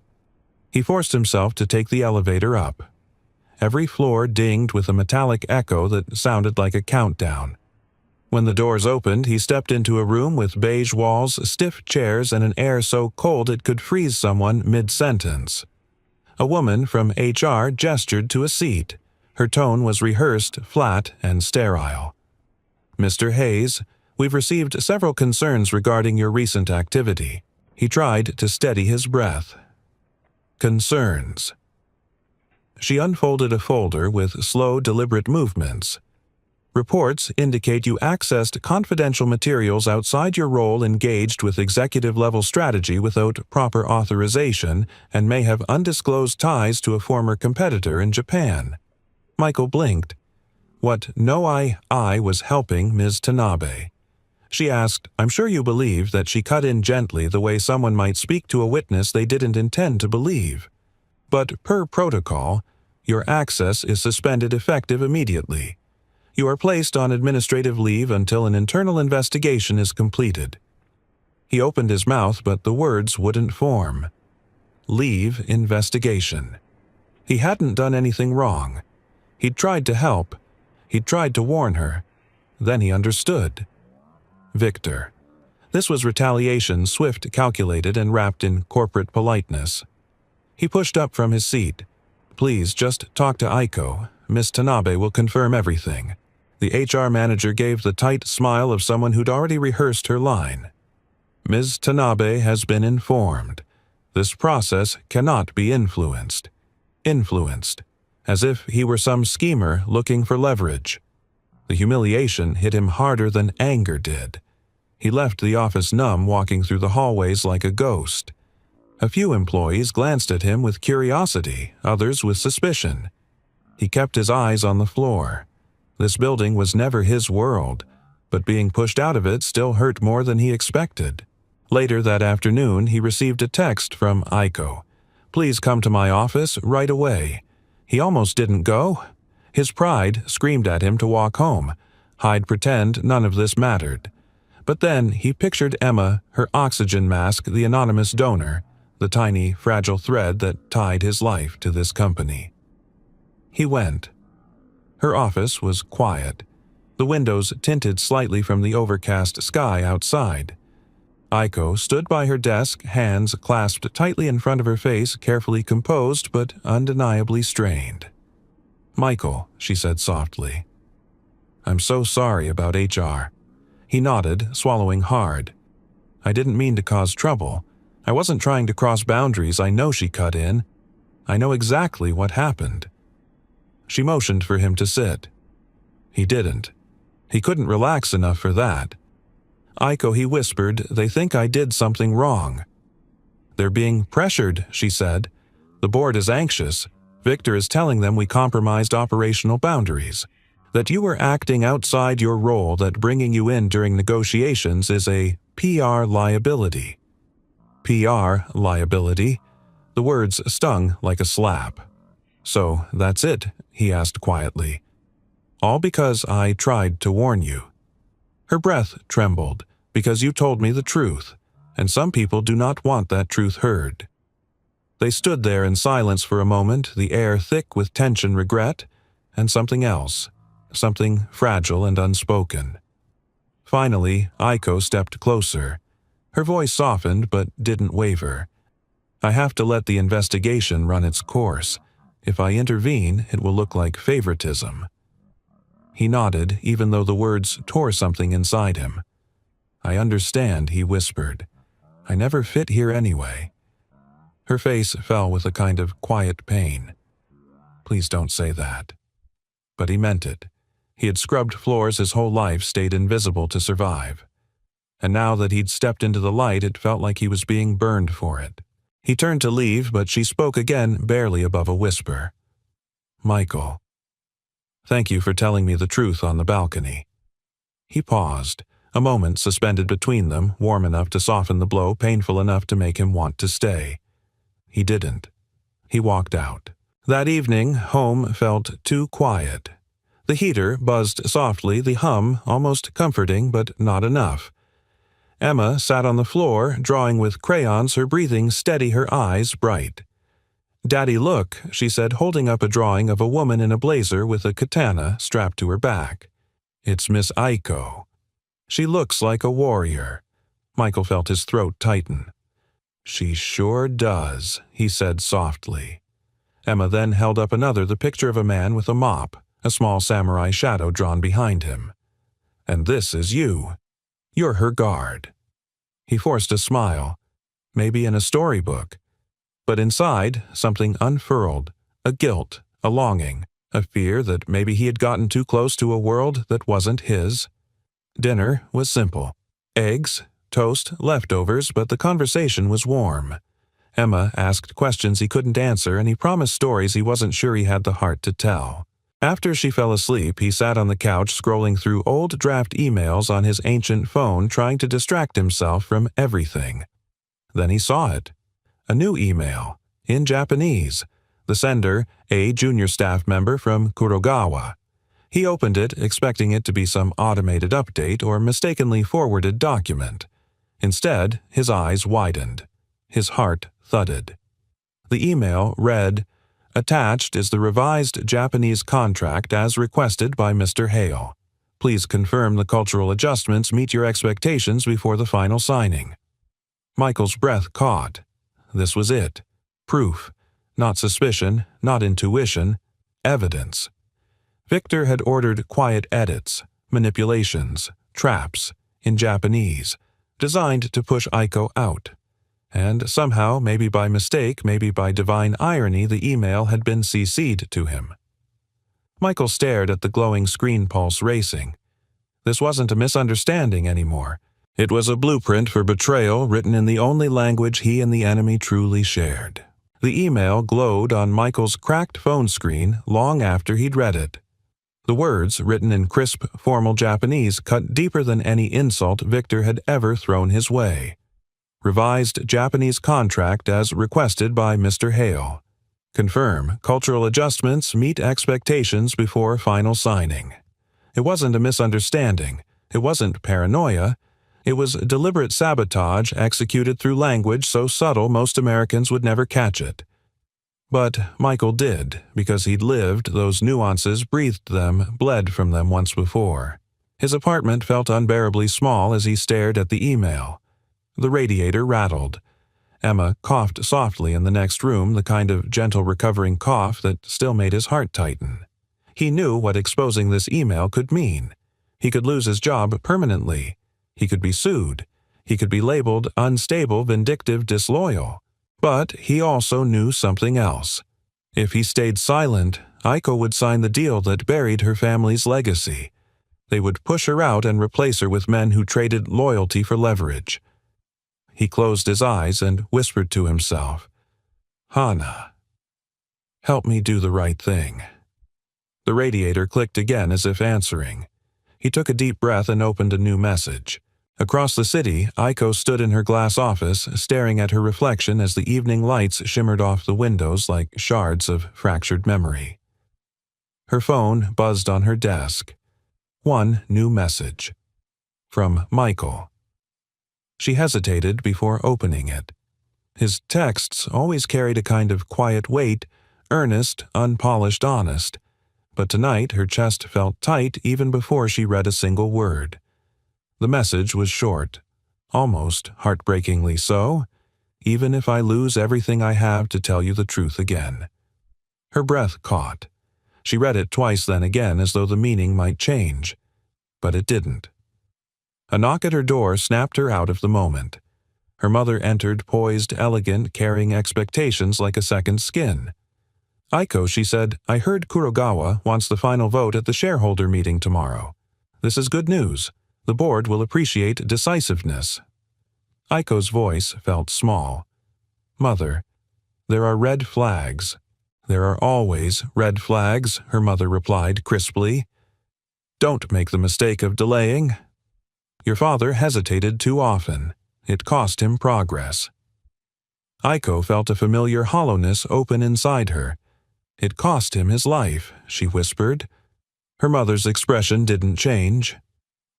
He forced himself to take the elevator up. Every floor dinged with a metallic echo that sounded like a countdown. When the doors opened, he stepped into a room with beige walls, stiff chairs, and an air so cold it could freeze someone mid-sentence. A woman from HR gestured to a seat. Her tone was rehearsed, flat, and sterile. "Mr. Hayes, we've received several concerns regarding your recent activity." He tried to steady his breath. "Concerns." She unfolded a folder with slow, deliberate movements. "Reports indicate you accessed confidential materials outside your role, engaged with executive-level strategy without proper authorization, and may have undisclosed ties to a former competitor in Japan." Michael blinked. I was helping Ms. Tanabe. She asked, "I'm sure you believe," that she cut in gently, the way someone might speak to a witness they didn't intend to believe. "But per protocol, your access is suspended effective immediately. You are placed on administrative leave until an internal investigation is completed." He opened his mouth, but the words wouldn't form. Leave investigation. He hadn't done anything wrong. He'd tried to help. He'd tried to warn her. Then he understood. Victor. This was retaliation, swift, calculated, and wrapped in corporate politeness. He pushed up from his seat. "Please, just talk to Aiko. Miss Tanabe will confirm everything." The HR manager gave the tight smile of someone who'd already rehearsed her line. "Ms. Tanabe has been informed. This process cannot be influenced." Influenced. As if he were some schemer looking for leverage. The humiliation hit him harder than anger did. He left the office numb, walking through the hallways like a ghost. A few employees glanced at him with curiosity, others with suspicion. He kept his eyes on the floor. This building was never his world, but being pushed out of it still hurt more than he expected. Later that afternoon, he received a text from Aiko. "Please come to my office right away." He almost didn't go. His pride screamed at him to walk home, hide pretend none of this mattered. But then he pictured Emma, her oxygen mask, the anonymous donor, the tiny, fragile thread that tied his life to this company. He went. Her office was quiet, the windows tinted slightly from the overcast sky outside. Aiko stood by her desk, hands clasped tightly in front of her face, carefully composed but undeniably strained. "Michael," she said softly. "I'm so sorry about HR." He nodded, swallowing hard. "I didn't mean to cause trouble. I wasn't trying to cross boundaries I know she cut in. I know exactly what happened." She motioned for him to sit. He didn't. He couldn't relax enough for that. "Aiko," he whispered, "they think I did something wrong." "They're being pressured," she said. "The board is anxious. Victor is telling them we compromised operational boundaries. That you were acting outside your role, that bringing you in during negotiations is a PR liability." PR liability? The words stung like a slap. "So that's it?" he asked quietly. "All because I tried to warn you." Her breath trembled, "Because you told me the truth, and some people do not want that truth heard." They stood there in silence for a moment, the air thick with tension, regret, and something else, something fragile and unspoken. Finally, Aiko stepped closer. Her voice softened but didn't waver. "I have to let the investigation run its course. If I intervene, it will look like favoritism." He nodded, even though the words tore something inside him. "I understand," he whispered. "I never fit here anyway." Her face fell with a kind of quiet pain. "Please don't say that." But he meant it. He had scrubbed floors his whole life, stayed invisible to survive. And now that he'd stepped into the light, it felt like he was being burned for it. He turned to leave, but she spoke again, barely above a whisper. "Michael, thank you for telling me the truth on the balcony." He paused, a moment suspended between them, warm enough to soften the blow, painful enough to make him want to stay. He didn't. He walked out. That evening, home felt too quiet. The heater buzzed softly, the hum almost comforting, but not enough. Emma sat on the floor, drawing with crayons, her breathing steady, her eyes bright. "Daddy, look," she said, holding up a drawing of a woman in a blazer with a katana strapped to her back. "It's Miss Aiko. She looks like a warrior." Michael felt his throat tighten. "She sure does," he said softly. Emma then held up another, the picture of a man with a mop, a small samurai shadow drawn behind him. "And this is you. You're her guard." He forced a smile. Maybe in a storybook. But inside, something unfurled, a guilt, a longing, a fear that maybe he had gotten too close to a world that wasn't his. Dinner was simple. Eggs, toast, leftovers, but the conversation was warm. Emma asked questions he couldn't answer, and he promised stories he wasn't sure he had the heart to tell. After she fell asleep, he sat on the couch scrolling through old draft emails on his ancient phone, trying to distract himself from everything. Then he saw it. A new email, in Japanese. The sender, a junior staff member from Kurogawa. He opened it, expecting it to be some automated update or mistakenly forwarded document. Instead, his eyes widened. His heart thudded. The email read, "Attached is the revised Japanese contract as requested by Mr. Hale. Please confirm the cultural adjustments meet your expectations before the final signing." Michael's breath caught. This was it. Proof. Not suspicion, not intuition. Evidence. Victor had ordered quiet edits, manipulations, traps, in Japanese, designed to push Aiko out. And somehow, maybe by mistake, maybe by divine irony, the email had been CC'd to him. Michael stared at the glowing screen, pulse racing. This wasn't a misunderstanding anymore. It was a blueprint for betrayal written in the only language he and the enemy truly shared. The email glowed on Michael's cracked phone screen long after he'd read it. The words, written in crisp, formal Japanese, cut deeper than any insult Victor had ever thrown his way. Revised Japanese contract as requested by Mr. Hale. Confirm cultural adjustments meet expectations before final signing. It wasn't a misunderstanding. It wasn't paranoia. It was deliberate sabotage executed through language so subtle most Americans would never catch it. But Michael did, because he'd lived those nuances, breathed them, bled from them once before. His apartment felt unbearably small as he stared at the email. The radiator rattled. Emma coughed softly in the next room, the kind of gentle recovering cough that still made his heart tighten. He knew what exposing this email could mean. He could lose his job permanently. He could be sued. He could be labeled unstable, vindictive, disloyal. But he also knew something else. If he stayed silent, Aiko would sign the deal that buried her family's legacy. They would push her out and replace her with men who traded loyalty for leverage. He closed his eyes and whispered to himself, "Hana, help me do the right thing." The radiator clicked again as if answering. He took a deep breath and opened a new message. Across the city, Aiko stood in her glass office, staring at her reflection as the evening lights shimmered off the windows like shards of fractured memory. Her phone buzzed on her desk. One new message. From Michael. She hesitated before opening it. His texts always carried a kind of quiet weight, earnest, unpolished, honest. But tonight her chest felt tight even before she read a single word. The message was short, almost heartbreakingly so, "Even if I lose everything I have to tell you the truth again." Her breath caught. She read it twice, then again, as though the meaning might change. But it didn't. A knock at her door snapped her out of the moment. Her mother entered, poised, elegant, carrying expectations like a second skin. "Aiko," she said, "I heard Kurogawa wants the final vote at the shareholder meeting tomorrow. This is good news. The board will appreciate decisiveness." Aiko's voice felt small. "Mother, there are red flags." "There are always red flags," her mother replied crisply. "Don't make the mistake of delaying. Your father hesitated too often. It cost him progress." Aiko felt a familiar hollowness open inside her. "It cost him his life," she whispered. Her mother's expression didn't change.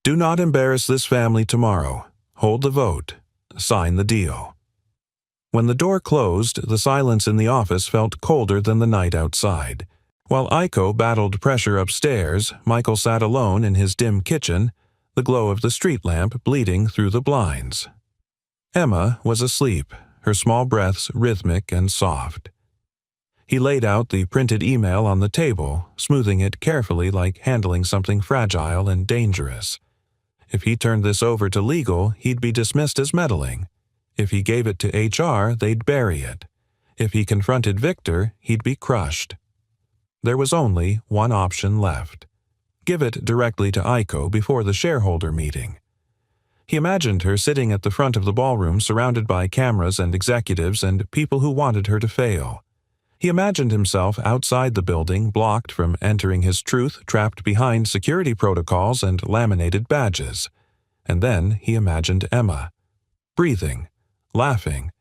"Do not embarrass this family tomorrow. Hold the vote. Sign the deal." When the door closed, the silence in the office felt colder than the night outside. While Aiko battled pressure upstairs, Michael sat alone in his dim kitchen, the glow of the street lamp bleeding through the blinds. Emma was asleep, her small breaths rhythmic and soft. He laid out the printed email on the table, smoothing it carefully like handling something fragile and dangerous. If he turned this over to legal, he'd be dismissed as meddling. If he gave it to HR, they'd bury it. If he confronted Victor, he'd be crushed. There was only one option left. Give it directly to Aiko before the shareholder meeting. He imagined her sitting at the front of the ballroom surrounded by cameras and executives and people who wanted her to fail. He imagined himself outside the building, blocked from entering his truth, trapped behind security protocols and laminated badges. And then he imagined Emma. Breathing, laughing,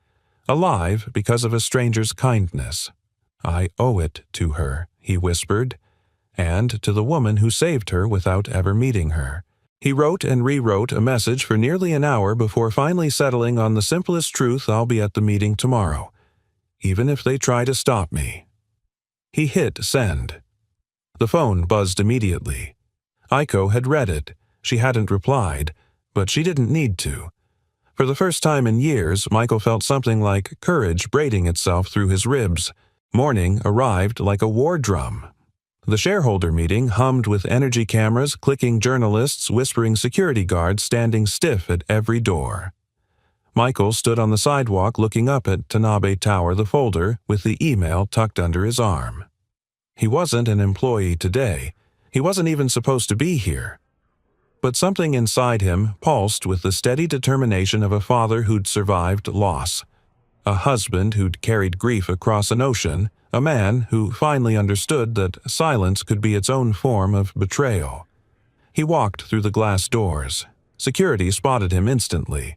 alive because of a stranger's kindness. "I owe it to her," he whispered, and to the woman who saved her without ever meeting her. He wrote and rewrote a message for nearly an hour before finally settling on the simplest truth: "I'll be at the meeting tomorrow, even if they try to stop me." He hit send. The phone buzzed immediately. Aiko had read it. She hadn't replied, but she didn't need to. For the first time in years, Michael felt something like courage braiding itself through his ribs. Morning arrived like a war drum. The shareholder meeting hummed with energy cameras, clicking journalists, whispering security guards standing stiff at every door. Michael stood on the sidewalk looking up at Tanabe Tower, the folder, with the email tucked under his arm. He wasn't an employee today. He wasn't even supposed to be here. But something inside him pulsed with the steady determination of a father who'd survived loss, a husband who'd carried grief across an ocean, a man who finally understood that silence could be its own form of betrayal. He walked through the glass doors. Security spotted him instantly.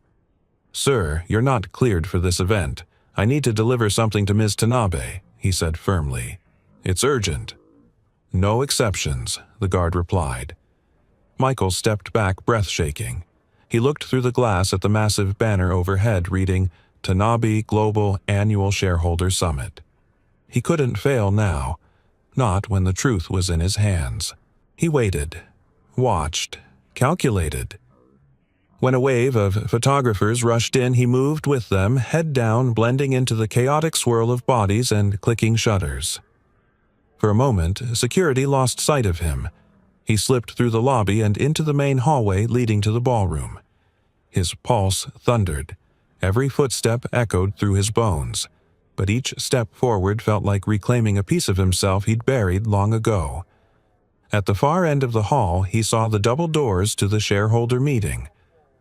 "Sir, you're not cleared for this event. I need to deliver something to Ms. Tanabe," he said firmly. "It's urgent." "No exceptions," the guard replied. Michael stepped back, breath shaking. He looked through the glass at the massive banner overhead reading, Tanabe Global Annual Shareholder Summit. He couldn't fail now, not when the truth was in his hands. He waited, watched, calculated. When a wave of photographers rushed in, he moved with them, head down, blending into the chaotic swirl of bodies and clicking shutters. For a moment, security lost sight of him. He slipped through the lobby and into the main hallway leading to the ballroom. His pulse thundered. Every footstep echoed through his bones, but each step forward felt like reclaiming a piece of himself he'd buried long ago. At the far end of the hall, he saw the double doors to the shareholder meeting.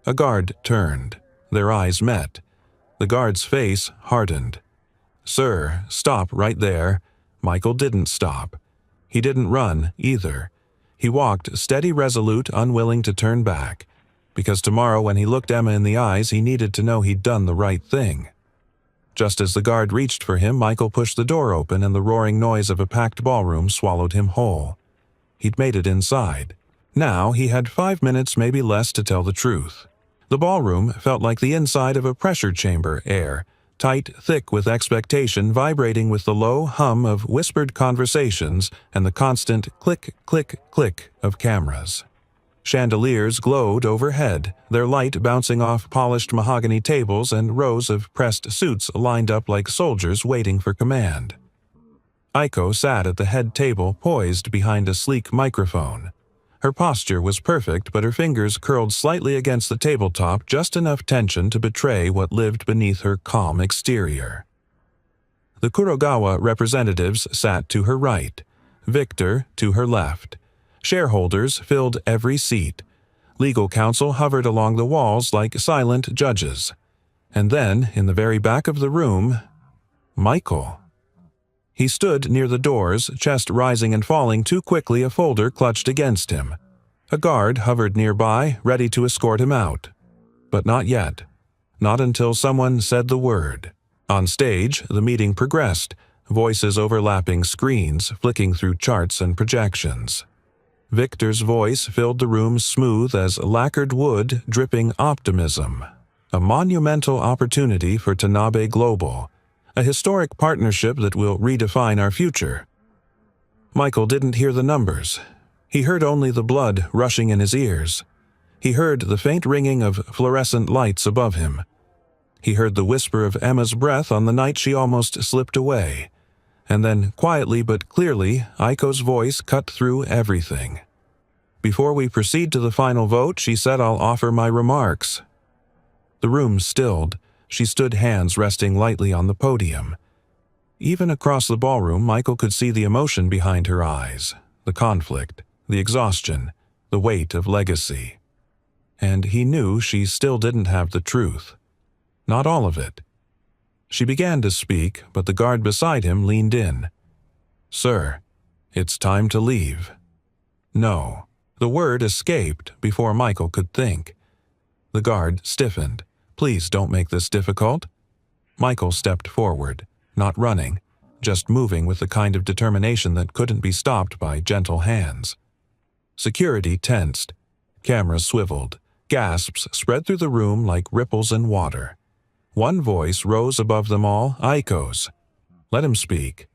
A guard turned. Their eyes met. The guard's face hardened. "Sir, stop right there." Michael didn't stop. He didn't run, either. He walked, steady, resolute, unwilling to turn back. Because tomorrow when he looked Emma in the eyes, he needed to know he'd done the right thing. Just as the guard reached for him, Michael pushed the door open and the roaring noise of a packed ballroom swallowed him whole. He'd made it inside. Now he had 5 minutes, maybe less, to tell the truth. The ballroom felt like the inside of a pressure chamber, air, tight, thick with expectation, vibrating with the low hum of whispered conversations and the constant click, click, click of cameras. Chandeliers glowed overhead, their light bouncing off polished mahogany tables and rows of pressed suits lined up like soldiers waiting for command. Aiko sat at the head table, poised behind a sleek microphone. Her posture was perfect, but her fingers curled slightly against the tabletop, just enough tension to betray what lived beneath her calm exterior. The Kurogawa representatives sat to her right, Victor to her left. Shareholders filled every seat. Legal counsel hovered along the walls like silent judges. And then, in the very back of the room, Michael. He stood near the doors, chest rising and falling too quickly, a folder clutched against him. A guard hovered nearby, ready to escort him out. But not yet. Not until someone said the word. On stage, the meeting progressed, voices overlapping screens, flicking through charts and projections. Victor's voice filled the room smooth as lacquered wood, dripping optimism. A monumental opportunity for Tanabe Global. A historic partnership that will redefine our future. Michael didn't hear the numbers. He heard only the blood rushing in his ears. He heard the faint ringing of fluorescent lights above him. He heard the whisper of Emma's breath on the night she almost slipped away. And then, quietly but clearly, Aiko's voice cut through everything. "Before we proceed to the final vote," she said, "I'll offer my remarks." The room stilled. She stood, hands resting lightly on the podium. Even across the ballroom, Michael could see the emotion behind her eyes, the conflict, the exhaustion, the weight of legacy. And he knew she still didn't have the truth. Not all of it. She began to speak, but the guard beside him leaned in. "Sir, it's time to leave." No. The word escaped before Michael could think. The guard stiffened. "Please don't make this difficult." Michael stepped forward, not running, just moving with the kind of determination that couldn't be stopped by gentle hands. Security tensed. Cameras swiveled. Gasps spread through the room like ripples in water. One voice rose above them all, Aiko's. "Let him speak."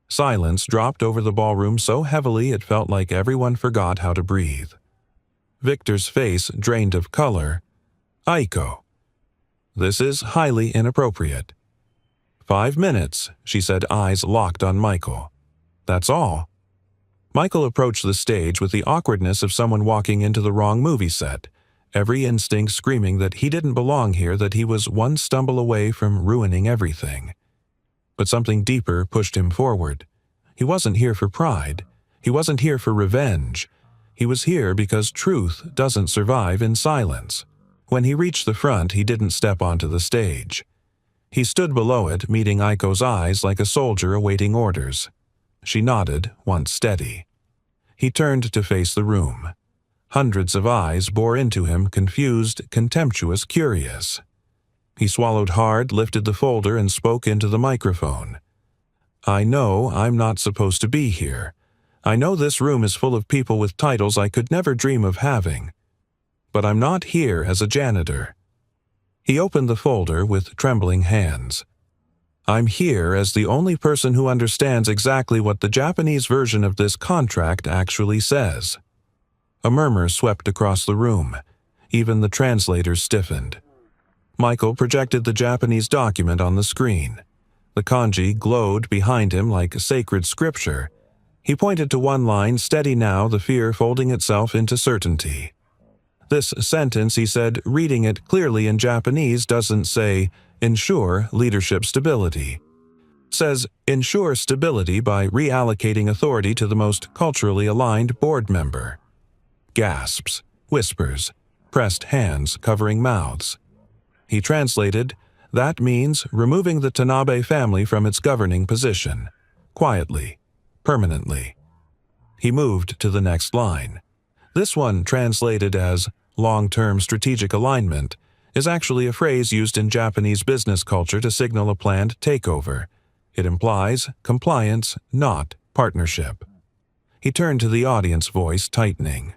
Silence dropped over the ballroom so heavily it felt like everyone forgot how to breathe. Victor's face drained of color. "Aiko. This is highly inappropriate." 5 minutes, she said, eyes locked on Michael. "That's all." Michael approached the stage with the awkwardness of someone walking into the wrong movie set, every instinct screaming that he didn't belong here, that he was one stumble away from ruining everything. But something deeper pushed him forward. He wasn't here for pride. He wasn't here for revenge. He was here because truth doesn't survive in silence. When he reached the front, he didn't step onto the stage. He stood below it, meeting Aiko's eyes like a soldier awaiting orders. She nodded, once steady. He turned to face the room. Hundreds of eyes bore into him, confused, contemptuous, curious. He swallowed hard, lifted the folder, and spoke into the microphone. "I know I'm not supposed to be here. I know this room is full of people with titles I could never dream of having. but I'm not here as a janitor." He opened the folder with trembling hands. "I'm here as the only person who understands exactly what the Japanese version of this contract actually says." A murmur swept across the room. Even the translators stiffened. Michael projected the Japanese document on the screen. The kanji glowed behind him like sacred scripture. He pointed to one line, "Steady now, the fear folding itself into certainty." This sentence, he said, reading it clearly in Japanese, doesn't say, "Ensure leadership stability." It says, "Ensure stability by reallocating authority to the most culturally aligned board member." Gasps, whispers, pressed hands covering mouths. He translated, "That means removing the Tanabe family from its governing position. Quietly. Permanently." He moved to the next line. This one, translated as long-term strategic alignment, is actually a phrase used in Japanese business culture to signal a planned takeover. It implies compliance, not partnership. He turned to the audience, voice tightening.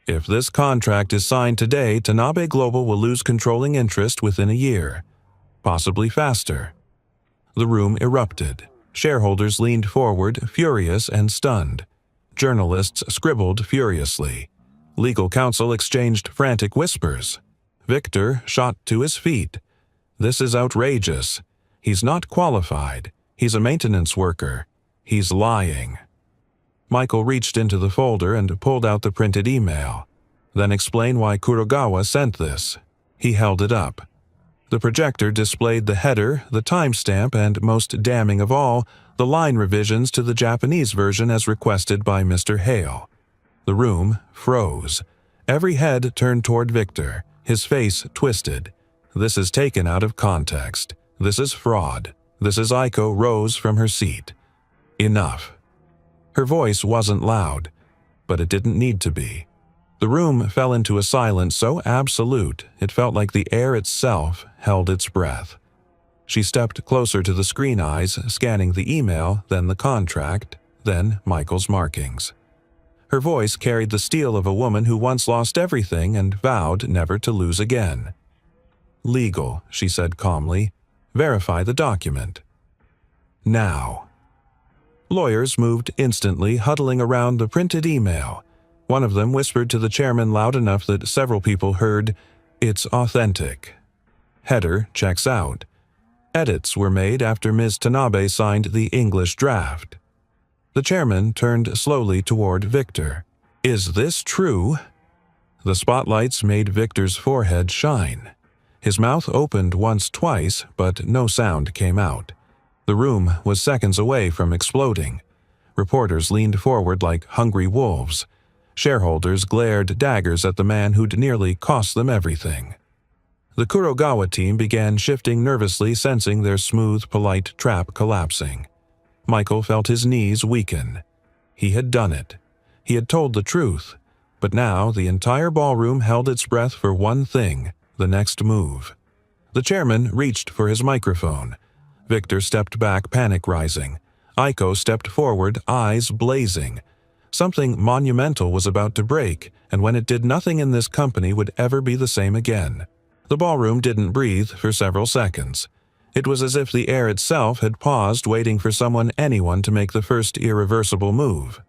"If this contract is signed today, Tanabe Global will lose controlling interest within a year. Possibly faster." The room erupted. Shareholders leaned forward, furious and stunned. Journalists scribbled furiously. Legal counsel exchanged frantic whispers. Victor shot to his feet. "This is outrageous. He's not qualified. He's a maintenance worker. He's lying." Michael reached into the folder and pulled out the printed email. "Then explain why Kurogawa sent this." He held it up. The projector displayed the header, the timestamp, and, most damning of all, the line revisions to the Japanese version as requested by Mr. Hale. The room froze. Every head turned toward Victor, his face twisted. "This is taken out of context. This is fraud. This is." Aiko rose from her seat. "Enough." Her voice wasn't loud, but it didn't need to be. The room fell into a silence so absolute it felt like the air itself held its breath. She stepped closer to the screen eyes, scanning the email, then the contract, then Michael's markings. Her voice carried the steel of a woman who once lost everything and vowed never to lose again. "Legal," she said calmly. "Verify the document." "Now." Lawyers moved instantly, huddling around the printed email. One of them whispered to the chairman loud enough that several people heard, "It's authentic." Header checks out. Edits were made after Ms. Tanabe signed the English draft. The chairman turned slowly toward Victor. "Is this true?" The spotlights made Victor's forehead shine. His mouth opened once, twice, but no sound came out. The room was seconds away from exploding. Reporters leaned forward like hungry wolves. Shareholders glared daggers at the man who'd nearly cost them everything. The Kurogawa team began shifting nervously, sensing their smooth, polite trap collapsing. Michael felt his knees weaken. He had done it. He had told the truth. But now the entire ballroom held its breath for one thing, the next move. The chairman reached for his microphone. Victor stepped back, panic rising. Aiko stepped forward, eyes blazing. Something monumental was about to break, and when it did, nothing in this company would ever be the same again. The ballroom didn't breathe for several seconds. It was as if the air itself had paused, waiting for anyone to make the first irreversible move.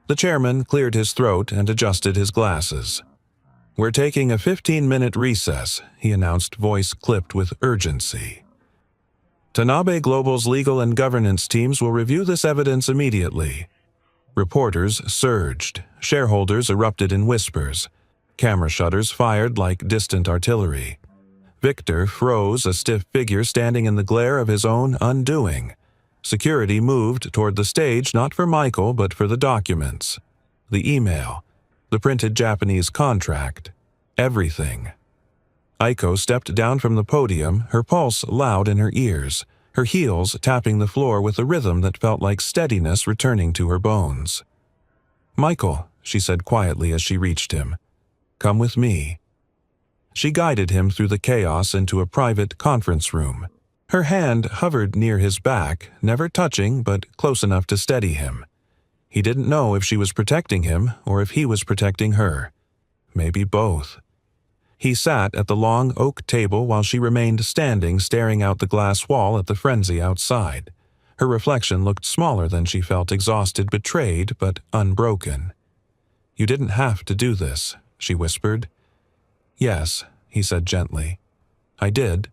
The chairman cleared his throat and adjusted his glasses. "We're taking a 15-minute recess," he announced, voice clipped with urgency. "Tanabe Global's legal and governance teams will review this evidence immediately." Reporters surged. Shareholders erupted in whispers. Camera shutters fired like distant artillery. Victor froze, a stiff figure standing in the glare of his own undoing. Security moved toward the stage, not for Michael, but for the documents. The email. The printed Japanese contract. Everything. Aiko stepped down from the podium, her pulse loud in her ears, her heels tapping the floor with a rhythm that felt like steadiness returning to her bones. "Michael," she said quietly as she reached him. "Come with me." She guided him through the chaos into a private conference room. Her hand hovered near his back, never touching but close enough to steady him. He didn't know if she was protecting him or if he was protecting her. maybe both. He sat at the long oak table while she remained standing, staring out the glass wall at the frenzy outside. Her reflection looked smaller than she felt, exhausted, betrayed, but unbroken. "You didn't have to do this," she whispered. "Yes," he said gently. "I did."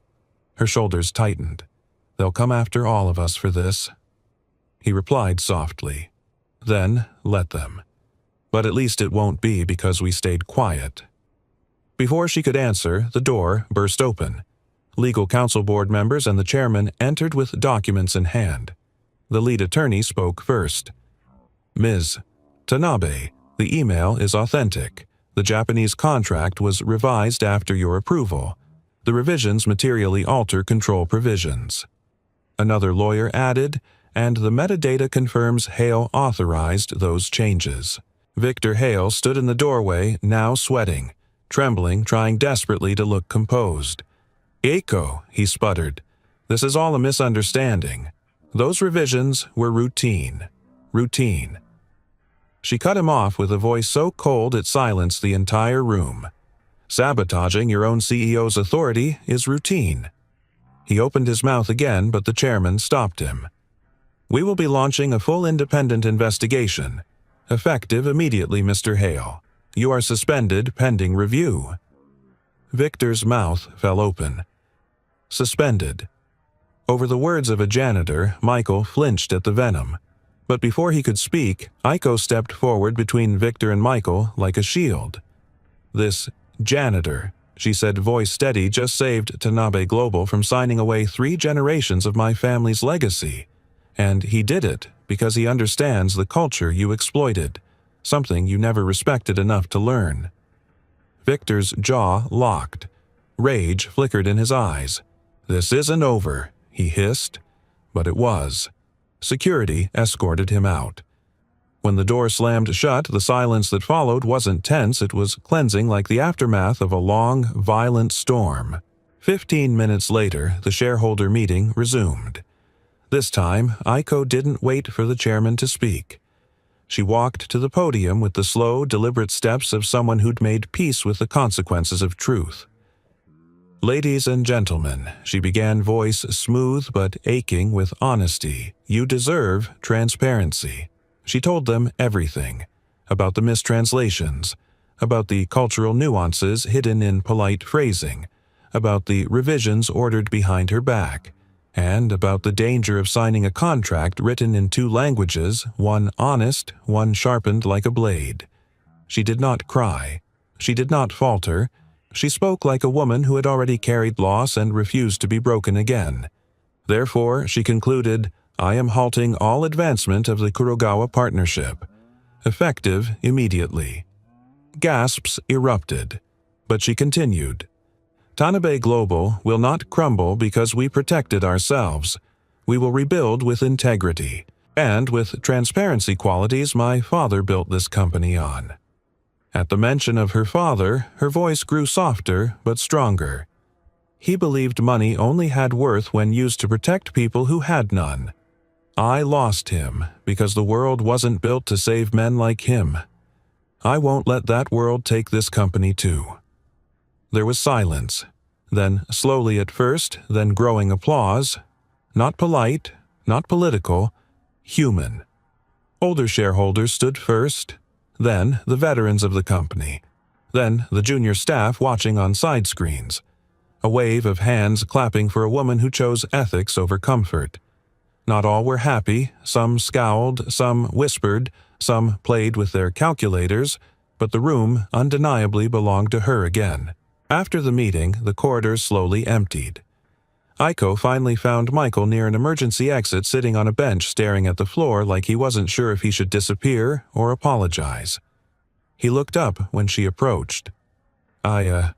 Her shoulders tightened. "They'll come after all of us for this." He replied softly. "Then let them. But at least it won't be because we stayed quiet." Before she could answer, the door burst open. Legal counsel board members and the chairman entered with documents in hand. The lead attorney spoke first. "Ms. Tanabe, the email is authentic. The Japanese contract was revised after your approval. The revisions materially alter control provisions." Another lawyer added, "And the metadata confirms Hale authorized those changes." Victor Hale stood in the doorway, now sweating, trembling, trying desperately to look composed. "Eiko," he sputtered, "this is all a misunderstanding. Those revisions were routine. Routine." She cut him off with a voice so cold it silenced the entire room. "Sabotaging your own CEO's authority is routine." He opened his mouth again, but the chairman stopped him. "We will be launching a full independent investigation. Effective immediately, Mr. Hale. You are suspended pending review." Victor's mouth fell open. Suspended. Over the words of a janitor, Michael flinched at the venom. But before he could speak, Eiko stepped forward between Victor and Michael like a shield. "This janitor," she said, voice steady, "just saved Tanabe Global from signing away 3 generations of my family's legacy. And he did it because he understands the culture you exploited, something you never respected enough to learn." Victor's jaw locked. Rage flickered in his eyes. "This isn't over," he hissed. But it was. Security escorted him out. When the door slammed shut, the silence that followed wasn't tense, it was cleansing like the aftermath of a long, violent storm. 15 minutes later, the shareholder meeting resumed. This time, Eiko didn't wait for the chairman to speak. She walked to the podium with the slow, deliberate steps of someone who'd made peace with the consequences of truth. "Ladies and gentlemen," she began, voice smooth but aching with honesty, "you deserve transparency." She told them everything. About the mistranslations, about the cultural nuances hidden in polite phrasing, about the revisions ordered behind her back, and about the danger of signing a contract written in 2 languages, one honest, one sharpened like a blade. She did not cry. She did not falter. She spoke like a woman who had already carried loss and refused to be broken again. Therefore, she concluded, "I am halting all advancement of the Kurogawa partnership. Effective immediately." Gasps erupted, but she continued. "Tanabe Global will not crumble because we protected ourselves. We will rebuild with integrity, and with transparency qualities my father built this company on." At the mention of her father, her voice grew softer but stronger. "He believed money only had worth when used to protect people who had none. I lost him because the world wasn't built to save men like him. I won't let that world take this company too." There was silence, then slowly at first, then growing applause. Not polite, not political, human. Older shareholders stood first, then the veterans of the company, then the junior staff watching on side screens. A wave of hands clapping for a woman who chose ethics over comfort. Not all were happy, some scowled, some whispered, some played with their calculators, but the room undeniably belonged to her again. After the meeting, the corridor slowly emptied. Eiko finally found Michael near an emergency exit, sitting on a bench staring at the floor like he wasn't sure if he should disappear or apologize. He looked up when she approached. I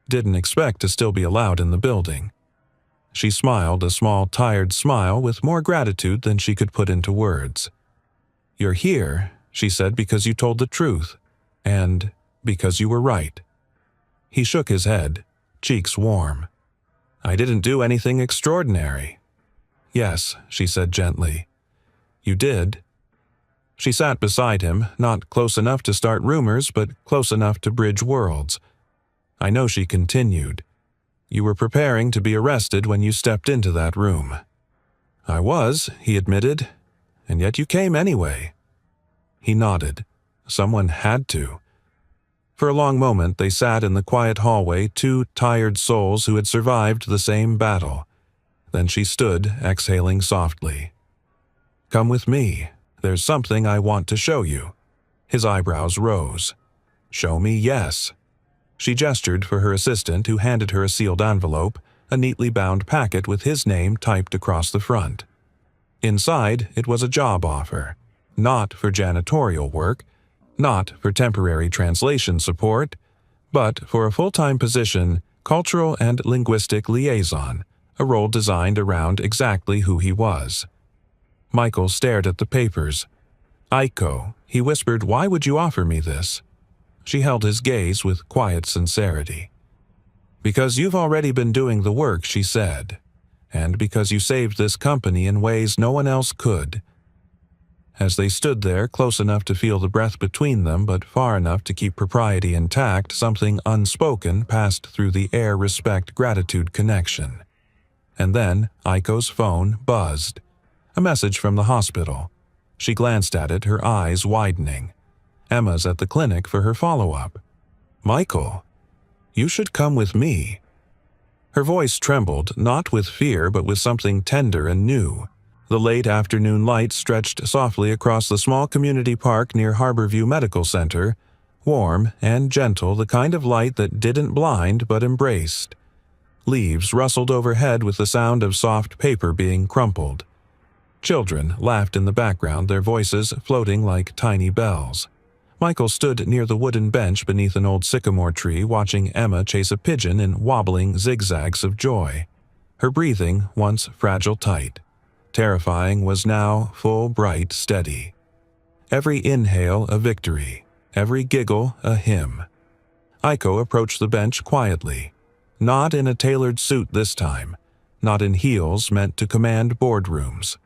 didn't expect to still be allowed in the building." She smiled, a small, tired smile with more gratitude than she could put into words. "You're here," she said, "because you told the truth, and because you were right." He shook his head, cheeks warm. "I didn't do anything extraordinary." "Yes," she said gently. "You did." She sat beside him, not close enough to start rumors, but close enough to bridge worlds. I know, she continued. You were preparing to be arrested when you stepped into that room. I was, he admitted, and yet you came anyway. He nodded. Someone had to. For a long moment they sat in the quiet hallway, two tired souls who had survived the same battle. Then she stood, exhaling softly. Come with me. There's something I want to show you. His eyebrows rose. Show me, yes. She gestured for her assistant, who handed her a sealed envelope, a neatly bound packet with his name typed across the front. Inside, it was a job offer. Not for janitorial work, not for temporary translation support, but for a full-time position, cultural and linguistic liaison, a role designed around exactly who he was. Michael stared at the papers. Aiko, he whispered, why would you offer me this? She held his gaze with quiet sincerity. Because you've already been doing the work, she said, and because you saved this company in ways no one else could. As they stood there, close enough to feel the breath between them, but far enough to keep propriety intact, something unspoken passed through the air respect-gratitude connection. And then Aiko's phone buzzed. A message from the hospital. She glanced at it, her eyes widening. Emma's at the clinic for her follow-up. Michael, you should come with me. Her voice trembled, not with fear, but with something tender and new. The late afternoon light stretched softly across the small community park near Harborview Medical Center, warm and gentle, the kind of light that didn't blind but embraced. Leaves rustled overhead with the sound of soft paper being crumpled. Children laughed in the background, their voices floating like tiny bells. Michael stood near the wooden bench beneath an old sycamore tree, watching Emma chase a pigeon in wobbling zigzags of joy. Her breathing, once fragile tight, terrifying, was now full, bright, steady. Every inhale a victory, every giggle a hymn. Aiko approached the bench quietly, not in a tailored suit this time, not in heels meant to command boardrooms.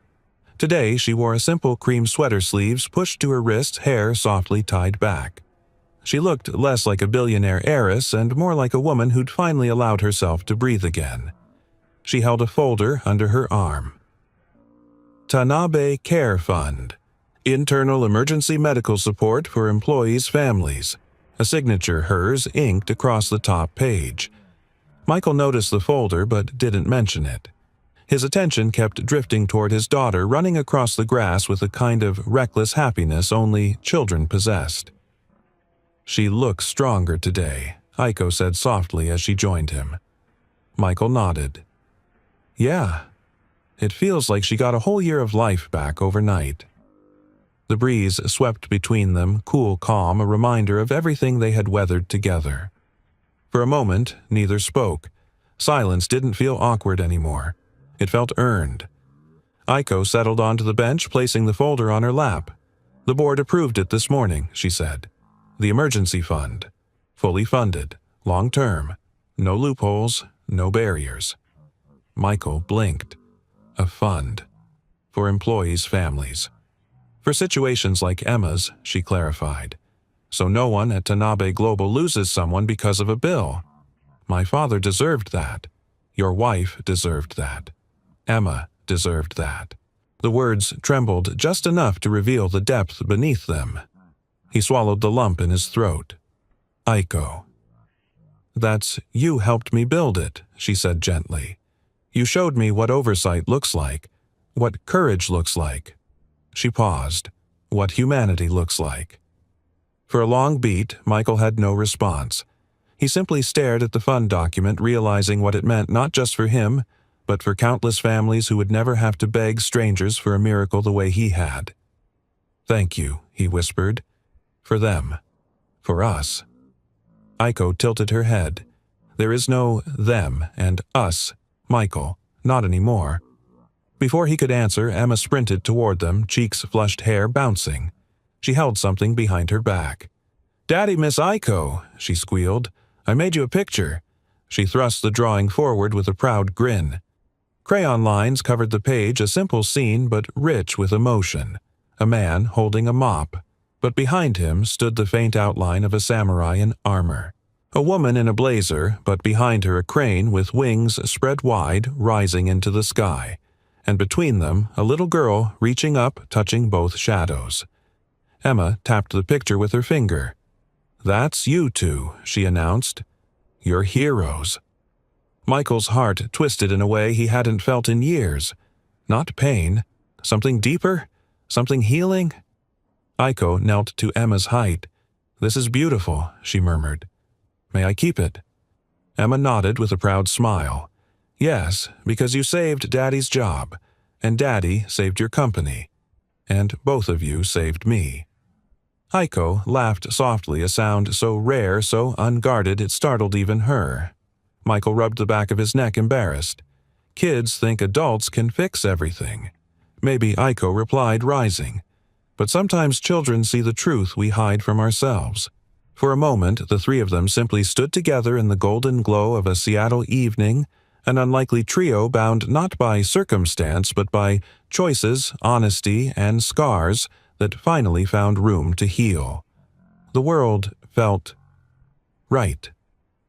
Today she wore a simple cream sweater, sleeves pushed to her wrists, hair softly tied back. She looked less like a billionaire heiress and more like a woman who'd finally allowed herself to breathe again. She held a folder under her arm. Tanabe Care Fund. Internal Emergency Medical Support for Employees' Families. A signature, hers, inked across the top page. Michael noticed the folder but didn't mention it. His attention kept drifting toward his daughter, running across the grass with a kind of reckless happiness only children possessed. She looks stronger today, Aiko said softly as she joined him. Michael nodded. Yeah, it feels like she got a whole year of life back overnight. The breeze swept between them, cool, calm, a reminder of everything they had weathered together. For a moment, neither spoke. Silence didn't feel awkward anymore. It felt earned. Aiko settled onto the bench, placing the folder on her lap. The board approved it this morning, she said. The emergency fund. Fully funded. Long-term. No loopholes, no barriers. Michael blinked. A fund. For employees' families. For situations like Emma's, she clarified. So no one at Tanabe Global loses someone because of a bill. My father deserved that. Your wife deserved that. Emma deserved that. The words trembled just enough to reveal the depth beneath them. He swallowed the lump in his throat. Aiko. That's you helped me build it, she said gently. You showed me what oversight looks like, what courage looks like. She paused. What humanity looks like. For a long beat, Michael had no response. He simply stared at the fund document, realizing what it meant not just for him, but for countless families who would never have to beg strangers for a miracle the way he had. Thank you, he whispered. For them. For us. Aiko tilted her head. There is no them and us, Michael, not anymore. Before he could answer, Emma sprinted toward them, cheeks flushed, hair bouncing. She held something behind her back. Daddy, Miss Aiko, she squealed. I made you a picture. She thrust the drawing forward with a proud grin. Crayon lines covered the page, a simple scene but rich with emotion. a man holding a mop, but behind him stood the faint outline of a samurai in armor. A woman in a blazer, but behind her a crane with wings spread wide rising into the sky, and between them a little girl reaching up, touching both shadows. Emma tapped the picture with her finger. "That's you two," she announced. "You're heroes." Michael's heart twisted in a way he hadn't felt in years. Not pain. Something deeper? Something healing? Aiko knelt to Emma's height. "This is beautiful," she murmured. "May I keep it?" Emma nodded with a proud smile. "Yes, because you saved Daddy's job, and Daddy saved your company, and both of you saved me." Aiko laughed softly, a sound so rare, so unguarded it startled even her. Michael rubbed the back of his neck, embarrassed. "Kids think adults can fix everything." Maybe, Aiko replied, rising. "But sometimes children see the truth we hide from ourselves." For a moment, the three of them simply stood together in the golden glow of a Seattle evening, an unlikely trio bound not by circumstance but by choices, honesty, and scars that finally found room to heal. The world felt right.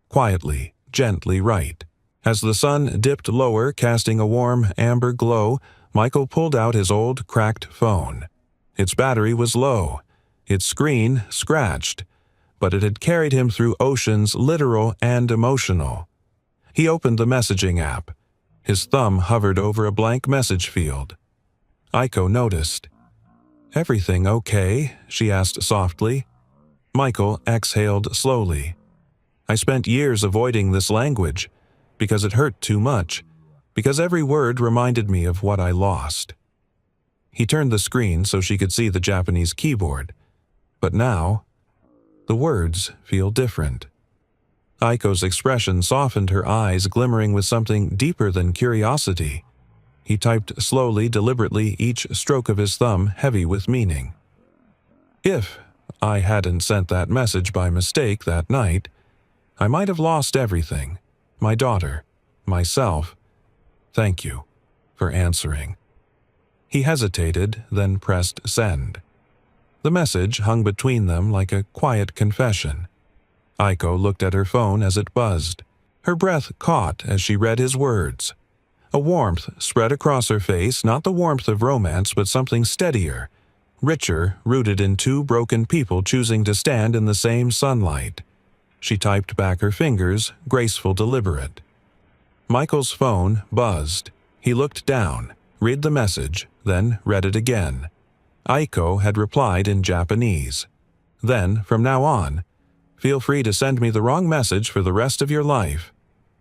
Quietly, gently right. As the sun dipped lower, casting a warm amber glow, Michael pulled out his old, cracked phone. Its battery was low, its screen scratched, but it had carried him through oceans literal and emotional. He opened the messaging app. His thumb hovered over a blank message field. Aiko noticed. "Everything okay?" she asked softly. Michael exhaled slowly. "I spent years avoiding this language, because it hurt too much, because every word reminded me of what I lost." He turned the screen so she could see the Japanese keyboard. But now, the words feel different. Aiko's expression softened, her eyes glimmering with something deeper than curiosity. He typed slowly, deliberately, each stroke of his thumb heavy with meaning. "If I hadn't sent that message by mistake that night, I might have lost everything. My daughter, myself. Thank you for answering." He hesitated, then pressed send. The message hung between them like a quiet confession. Aiko looked at her phone as it buzzed. Her breath caught as she read his words. A warmth spread across her face, not the warmth of romance, but something steadier, richer, rooted in two broken people choosing to stand in the same sunlight. She typed back her fingers, graceful, deliberate. Michael's phone buzzed. He looked down, read the message, then read it again. Aiko had replied in Japanese. Then, from now on, feel free to send me the wrong message for the rest of your life.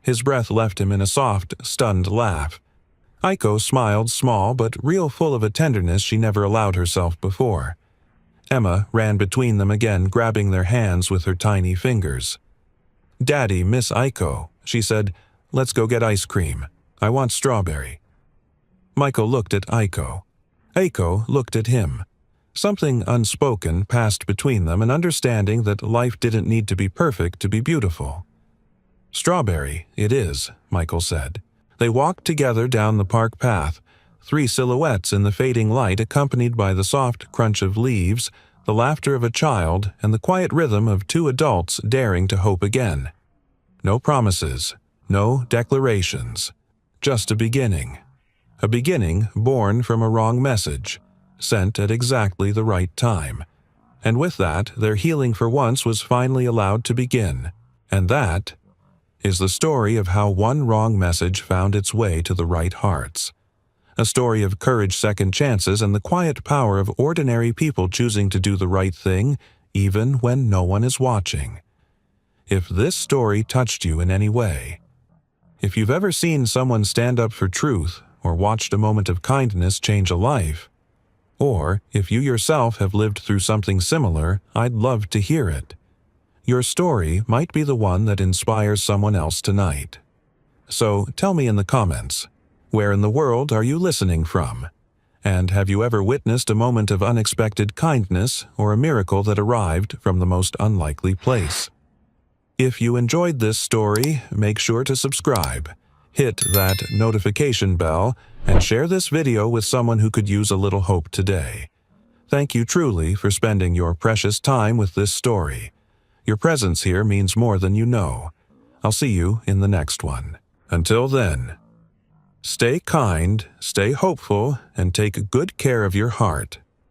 His breath left him in a soft, stunned laugh. Aiko smiled, small but real, full of a tenderness she never allowed herself before. Emma ran between them again, grabbing their hands with her tiny fingers. "Daddy, Miss Aiko," she said, "let's go get ice cream. I want strawberry." Michael looked at Aiko. Aiko looked at him. Something unspoken passed between them, an understanding that life didn't need to be perfect to be beautiful. "Strawberry, it is," Michael said. They walked together down the park path, three silhouettes in the fading light, accompanied by the soft crunch of leaves, the laughter of a child, and the quiet rhythm of two adults daring to hope again. No promises, no declarations, just a beginning. A beginning born from a wrong message, sent at exactly the right time. And with that, their healing for once was finally allowed to begin. And that is the story of how one wrong message found its way to the right hearts. A story of courage, second chances, and the quiet power of ordinary people choosing to do the right thing, even when no one is watching. If this story touched you in any way, if you've ever seen someone stand up for truth, or watched a moment of kindness change a life, or if you yourself have lived through something similar, I'd love to hear it. Your story might be the one that inspires someone else tonight. So tell me in the comments, where in the world are you listening from? And have you ever witnessed a moment of unexpected kindness or a miracle that arrived from the most unlikely place? If you enjoyed this story, make sure to subscribe, hit that notification bell, and share this video with someone who could use a little hope today. Thank you truly for spending your precious time with this story. Your presence here means more than you know. I'll see you in the next one. Until then, stay kind, stay hopeful, and take good care of your heart.